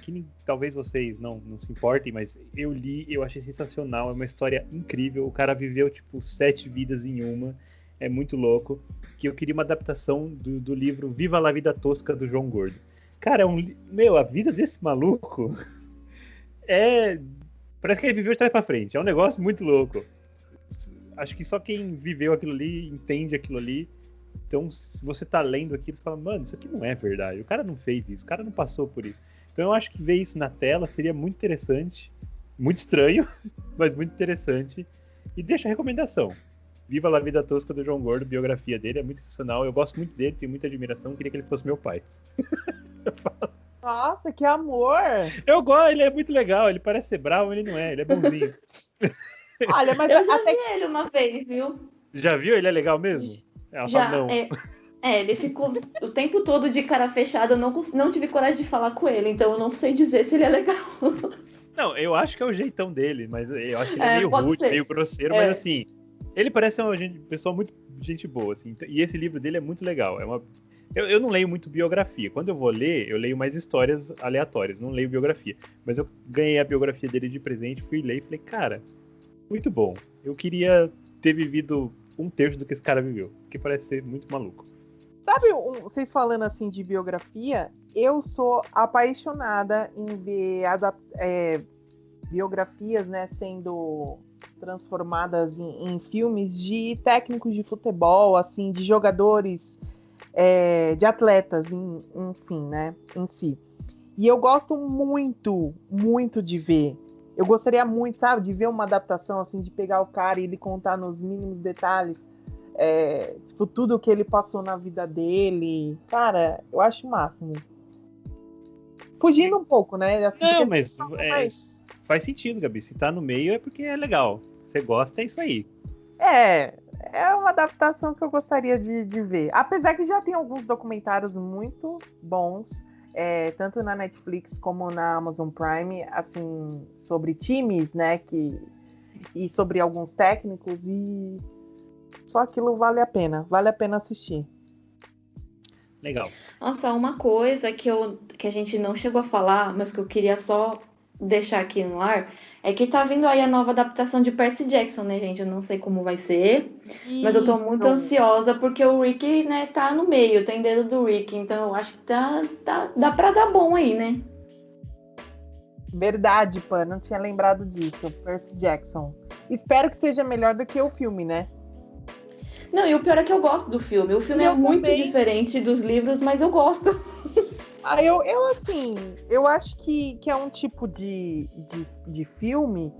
S1: que talvez vocês não se importem, mas eu li, eu achei sensacional, é uma história incrível, o cara viveu, 7 vidas em uma, é muito louco, que eu queria uma adaptação do livro Viva la Vida Tosca, do João Gordo. Cara, a vida desse maluco parece que ele viveu de trás pra frente, é um negócio muito louco. Acho que só quem viveu aquilo ali entende aquilo ali. Então, se você tá lendo aquilo, você fala, mano, isso aqui não é verdade. O cara não fez isso, o cara não passou por isso. Então, eu acho que ver isso na tela seria muito interessante. Muito estranho, mas muito interessante. E deixa a recomendação. Viva la Vida Tosca, do João Gordo, biografia dele, é muito sensacional. Eu gosto muito dele, tenho muita admiração, queria que ele fosse meu pai.
S3: Nossa, que amor!
S1: Eu gosto, ele é muito legal, ele parece ser bravo, ele não é, ele é bonzinho.
S3: Olha, mas
S4: eu já vi ele uma vez, viu?
S1: Já viu? Ele é legal mesmo? Ela
S4: já,
S1: fala, não.
S4: Ele ficou o tempo todo de cara fechada, eu não tive coragem de falar com ele, então eu não sei dizer se ele é legal.
S1: Não, eu acho que é o jeitão dele, mas eu acho que ele é meio rude, meio grosseiro, mas assim, ele parece uma pessoa muito gente boa, assim, e esse livro dele é muito legal, eu não leio muito biografia, quando eu vou ler, eu leio mais histórias aleatórias, não leio biografia, mas eu ganhei a biografia dele de presente, fui ler e falei, cara, muito bom, eu queria ter vivido 1/3 do que esse cara viveu, porque parece ser muito maluco.
S3: Sabe, vocês falando assim de biografia, eu sou apaixonada em ver biografias, né, sendo transformadas em filmes de técnicos de futebol, assim, de jogadores, de atletas, enfim, né, em si. E eu gosto muito, muito de ver. Eu gostaria muito, sabe, de ver uma adaptação, assim, de pegar o cara e ele contar nos mínimos detalhes, tudo o que ele passou na vida dele. Cara, eu acho o máximo. Fugindo um pouco, né? Assim,
S1: não, mas faz sentido, Gabi. Se tá no meio é porque é legal. Você gosta, é isso aí.
S3: É uma adaptação que eu gostaria de ver. Apesar que já tem alguns documentários muito bons, tanto na Netflix como na Amazon Prime, assim, sobre times, né? E sobre alguns técnicos, e só aquilo vale a pena assistir.
S4: Legal. Nossa, uma coisa que a gente não chegou a falar, mas que eu queria só deixar aqui no ar, é que tá vindo aí a nova adaptação de Percy Jackson, né, gente? Eu não sei como vai ser, mas eu tô muito ansiosa porque o Rick, né, tá no meio, tem dedo do Rick, então eu acho que dá pra dar bom aí, né?
S3: Verdade, Pan, não tinha lembrado disso, Percy Jackson. Espero que seja melhor do que o filme, né?
S4: Não, e o pior é que eu gosto do filme. O filme é muito diferente dos livros, mas eu gosto.
S3: Eu acho que é um tipo de filme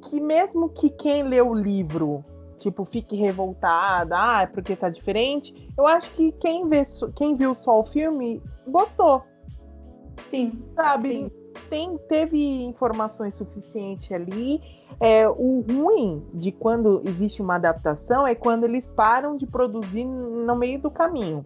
S3: que mesmo que quem lê o livro, fique revoltada, é porque tá diferente, eu acho que quem viu só o filme gostou.
S4: Sim.
S3: Sabe?
S4: Sim.
S3: Teve informações suficientes ali. O ruim de quando existe uma adaptação é quando eles param de produzir no meio do caminho.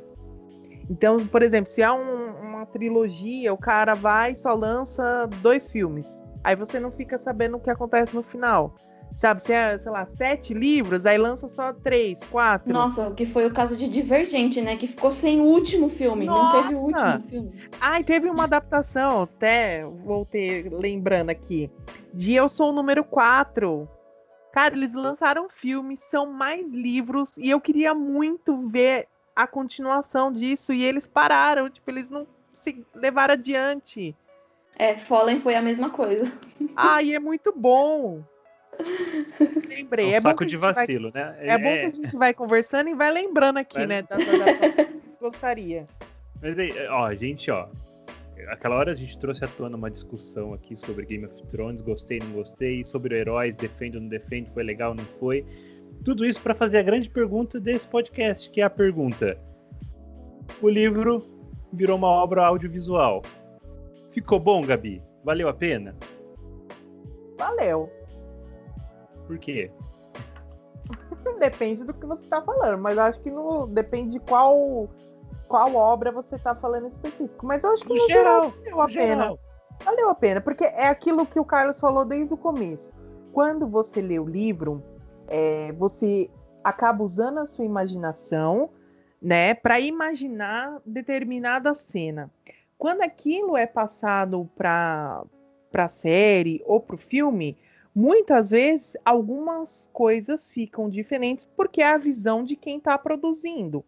S3: Então, por exemplo, se há uma trilogia, o cara vai e só lança 2 filmes. Aí você não fica sabendo o que acontece no final. Sabe, se é, sei lá, 7 livros, aí lança só 3, 4.
S4: Nossa, o que foi o caso de Divergente, né? Que ficou sem o último filme.
S3: Nossa!
S4: Não teve o último filme.
S3: Ah, e teve uma adaptação, até voltei lembrando aqui, de Eu Sou o Número 4. Cara, eles lançaram filmes, são mais livros, e eu queria muito ver a continuação disso, e eles pararam, tipo, eles não se levaram adiante.
S4: Fallen foi a mesma coisa.
S3: Ah, e é muito bom. Lembrei.
S1: É um saco
S3: bom
S1: de vacilo, né?
S3: É bom que a gente vai conversando e vai lembrando aqui, né, das adaptações que a gente gostaria.
S1: Mas aí, aquela hora a gente trouxe à tona uma discussão aqui sobre Game of Thrones, gostei, não gostei, sobre heróis, defendo, não defendo, foi legal, não foi. Tudo isso para fazer a grande pergunta desse podcast, que é a pergunta: o livro virou uma obra audiovisual. Ficou bom, Gabi? Valeu a pena?
S3: Valeu.
S1: Por quê?
S3: Depende do que você está falando, mas eu acho que depende de qual obra você está falando em específico. Mas eu acho que no geral valeu a pena. Valeu a pena, porque é aquilo que o Carlos falou desde o começo. Quando você lê o livro, você acaba usando a sua imaginação, né, para imaginar determinada cena. Quando aquilo é passado para a série ou para o filme, muitas vezes algumas coisas ficam diferentes porque é a visão de quem está produzindo.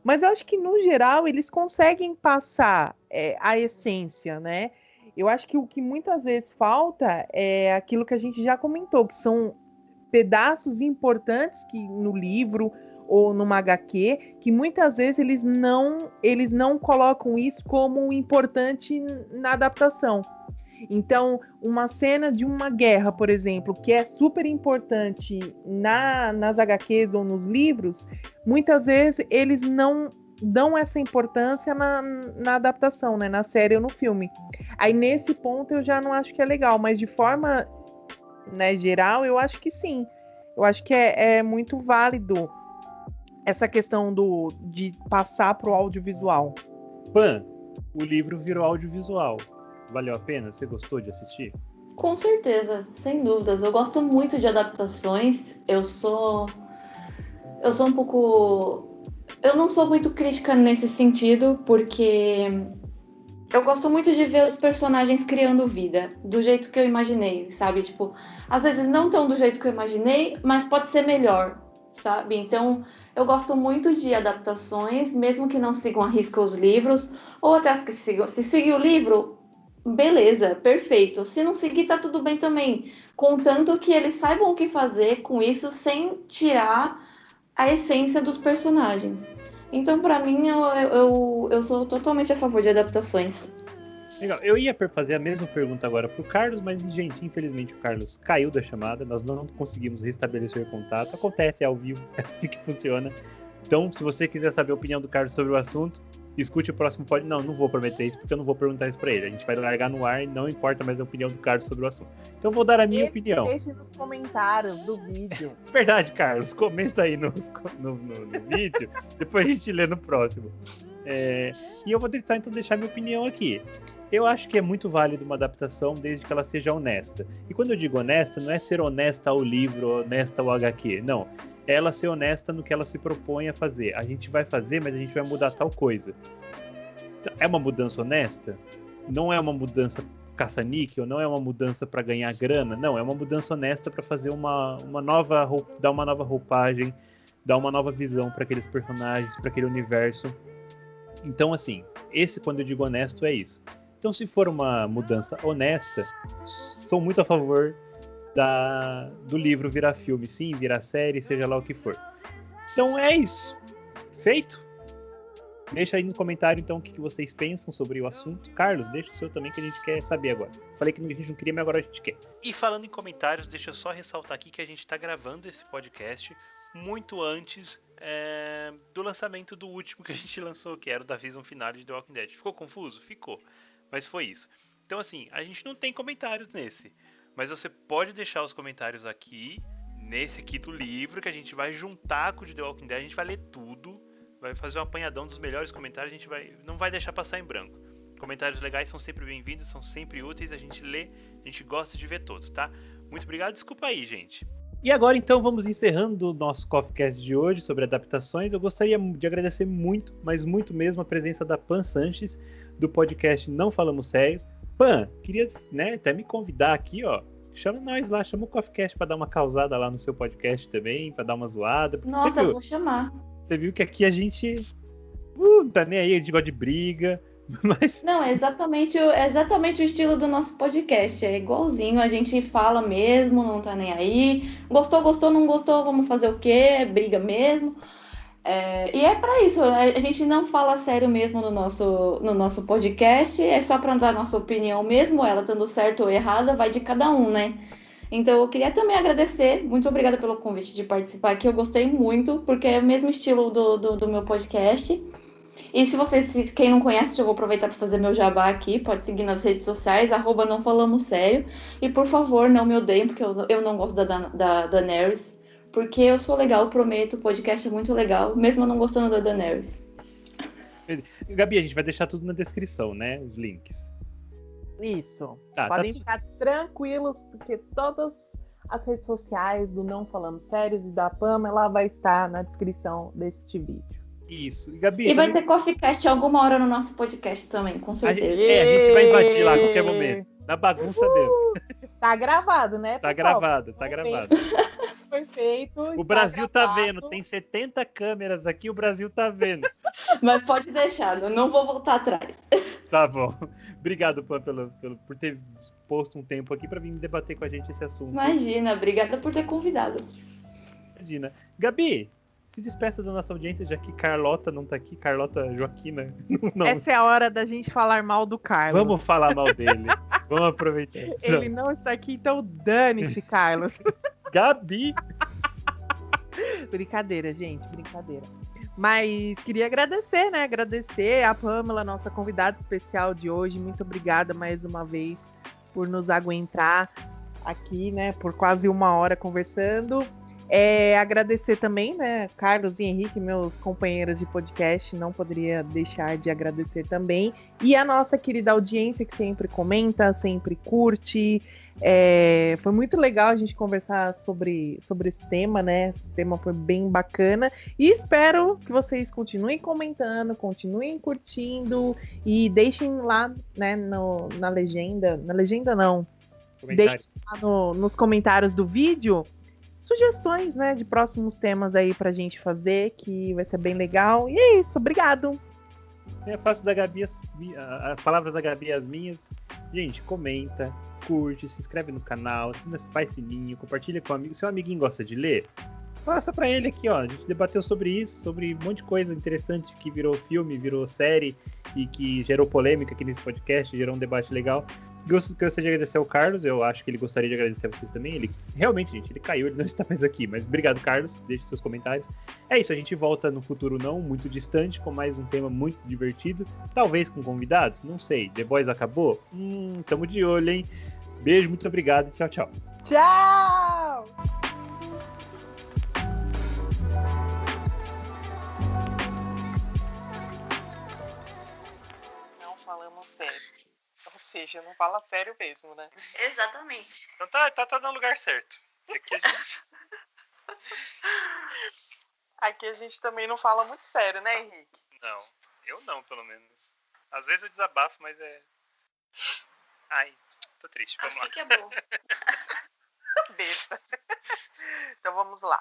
S3: Mas eu acho que, no geral, eles conseguem passar a essência, né? Eu acho que o que muitas vezes falta é aquilo que a gente já comentou, que são pedaços importantes que no livro ou numa HQ, que muitas vezes eles não colocam isso como importante na adaptação. Então, uma cena de uma guerra, por exemplo, que é super importante nas HQs ou nos livros, muitas vezes eles não dão essa importância na adaptação, né, na série ou no filme. Aí, nesse ponto, eu já não acho que é legal, mas de forma, né, geral, eu acho que sim. Eu acho que é muito válido essa questão de passar para o audiovisual.
S1: Pan, o livro virou audiovisual. Valeu a pena? Você gostou de assistir?
S4: Com certeza, sem dúvidas. Eu gosto muito de adaptações. Eu sou um pouco... Eu não sou muito crítica nesse sentido, porque eu gosto muito de ver os personagens criando vida, do jeito que eu imaginei, sabe? Tipo, às vezes não tão do jeito que eu imaginei, mas pode ser melhor, sabe? Então, eu gosto muito de adaptações, mesmo que não sigam à risca os livros, ou até as que sigam. Se seguir o livro, beleza, perfeito. Se não seguir, tá tudo bem também. Contanto que eles saibam o que fazer com isso sem tirar a essência dos personagens. Então, pra mim, eu sou totalmente a favor de adaptações.
S1: Legal. Eu ia fazer a mesma pergunta agora pro Carlos, mas, gente, infelizmente o Carlos caiu da chamada, nós não conseguimos restabelecer o contato. Acontece, é ao vivo, é assim que funciona. Então, se você quiser saber a opinião do Carlos sobre o assunto, escute o próximo podcast. Não vou prometer isso, porque eu não vou perguntar isso pra ele. A gente vai largar no ar e não importa mais a opinião do Carlos sobre o assunto. Então, eu vou dar a minha opinião.
S3: Deixe nos comentários do vídeo.
S1: Verdade, Carlos. Comenta aí no vídeo, depois a gente lê no próximo. E eu vou tentar, então, deixar minha opinião aqui. Eu acho que é muito válido uma adaptação desde que ela seja honesta. E quando eu digo honesta, não é ser honesta ao livro, honesta ao HQ. Não. É ela ser honesta no que ela se propõe a fazer. A gente vai fazer, mas a gente vai mudar tal coisa. É uma mudança honesta? Não é uma mudança caça-níquel? Não é uma mudança para ganhar grana? Não, é uma mudança honesta para fazer dar uma nova roupagem, dar uma nova visão para aqueles personagens, para aquele universo. Então, assim, quando eu digo honesto, é isso. Então, se for uma mudança honesta, sou muito a favor do livro virar filme, sim, virar série, seja lá o que for. Então é isso. Feito? Deixa aí no comentário, então, o que vocês pensam sobre o assunto. Carlos, deixa o seu também, que a gente quer saber agora. Falei que a gente não queria, mas agora a gente quer. E falando em comentários, deixa eu só ressaltar aqui que a gente está gravando esse podcast muito antes do lançamento do último que a gente lançou, que era o da Season Finale de The Walking Dead. Ficou confuso? Ficou. Mas foi isso. Então, assim, a gente não tem comentários nesse. Mas você pode deixar os comentários aqui, nesse aqui do livro, que a gente vai juntar com o de The Walking Dead, a gente vai ler tudo,
S6: vai fazer um apanhadão dos melhores comentários, a gente não vai deixar passar em branco. Comentários legais são sempre bem-vindos, são sempre úteis, a gente lê, a gente gosta de ver todos, tá? Muito obrigado, desculpa aí, gente.
S1: E agora, então, vamos encerrando o nosso CoffeeCast de hoje sobre adaptações. Eu gostaria de agradecer muito, mas muito mesmo, a presença da Pan Sanches, do podcast Não Falamos Sérios. Pan, queria, né, até me convidar aqui, ó. Chama nós lá, chama o CoffeeCast pra dar uma causada lá no seu podcast também, pra dar uma zoada.
S4: Nossa, eu vou chamar.
S1: Você viu que aqui a gente tá nem aí, a gente gosta de briga. Mas...
S4: Não, é exatamente o estilo do nosso podcast. É igualzinho, a gente fala mesmo, não tá nem aí. Gostou, não gostou, vamos fazer o quê? É briga mesmo. E é pra isso, a gente não fala sério mesmo no nosso podcast, é só pra dar a nossa opinião mesmo, ela estando certa ou errada, vai de cada um, né? Então eu queria também agradecer, muito obrigada pelo convite de participar aqui, eu gostei muito, porque é o mesmo estilo do meu podcast. E se vocês, quem não conhece, já vou aproveitar para fazer meu jabá aqui, pode seguir nas redes sociais, @não falamos sério. E por favor, não me odeiem, porque eu não gosto da Daenerys. Porque eu sou legal, prometo, o podcast é muito legal, mesmo eu não gostando da Daenerys.
S1: Gabi, a gente vai deixar tudo na descrição, né? Os links.
S3: Isso.
S1: Tá,
S3: Podem ficar tranquilos, porque todas as redes sociais do Não Falamos Sérios e da Pamela vai estar na descrição deste vídeo.
S1: Isso. E, Gabi,
S4: vai ter CoffeeCast alguma hora no nosso podcast também, com certeza.
S1: A gente vai invadir lá a qualquer momento. Na bagunça mesmo.
S3: Tá gravado, né,
S1: pessoal? Tá gravado.
S3: Perfeito.
S1: O Brasil tá vendo. Tem 70 câmeras aqui, o Brasil tá vendo.
S4: Mas pode deixar, eu não vou voltar atrás.
S1: Tá bom. Obrigado, Pan, por ter disposto um tempo aqui pra vir debater com a gente esse assunto.
S4: Imagina, obrigada por ter convidado.
S1: Imagina. Gabi, se despeça da nossa audiência, já que Carlota não tá aqui, Carlota Joaquina. Não.
S3: Essa é a hora da gente falar mal do Carlos.
S1: Vamos falar mal dele. Vamos aproveitar.
S3: Ele não está aqui, então dane-se, Carlos.
S1: Gabi!
S3: Brincadeira, gente, brincadeira. Mas queria agradecer, né? Agradecer a Pamela, nossa convidada especial de hoje. Muito obrigada mais uma vez por nos aguentar aqui, né? Por quase uma hora conversando. Agradecer também, né, Carlos e Henrique, meus companheiros de podcast, não poderia deixar de agradecer também. E a nossa querida audiência que sempre comenta, sempre curte. Foi muito legal a gente conversar sobre esse tema, né? Esse tema foi bem bacana. E espero que vocês continuem comentando, continuem curtindo e deixem lá, né, na legenda. Na legenda não. Deixem lá nos comentários do vídeo sugestões, né, de próximos temas aí pra gente fazer, que vai ser bem legal. E é isso, obrigado.
S1: É fácil da Gabi, as palavras da Gabi as minhas. Gente, comenta, curte, se inscreve no canal, assina, faz sininho, compartilha com o amigo. Seu amiguinho gosta de ler? Passa pra ele aqui, ó. A gente debateu sobre isso, sobre um monte de coisa interessante que virou filme, virou série e que gerou polêmica aqui nesse podcast, gerou um debate legal. Gostaria de agradecer ao Carlos, eu acho que ele gostaria de agradecer a vocês também. Ele realmente, gente, ele caiu, ele não está mais aqui. Mas obrigado, Carlos, deixe seus comentários. É isso, a gente volta no futuro não muito distante, com mais um tema muito divertido. Talvez com convidados, não sei. The Boys acabou? Tamo de olho, hein? Beijo, muito obrigado, tchau, tchau.
S3: Tchau! Não falamos sério. Ou seja, não fala sério mesmo, né?
S4: Exatamente.
S6: Então tá no lugar certo. Aqui a gente...
S3: Aqui a gente também não fala muito sério, né, Henrique?
S6: Não, eu não, pelo menos. Às vezes eu desabafo, mas é... Ai, tô triste, vamos lá.
S4: Assim que é bom.
S3: Besta. Então vamos lá.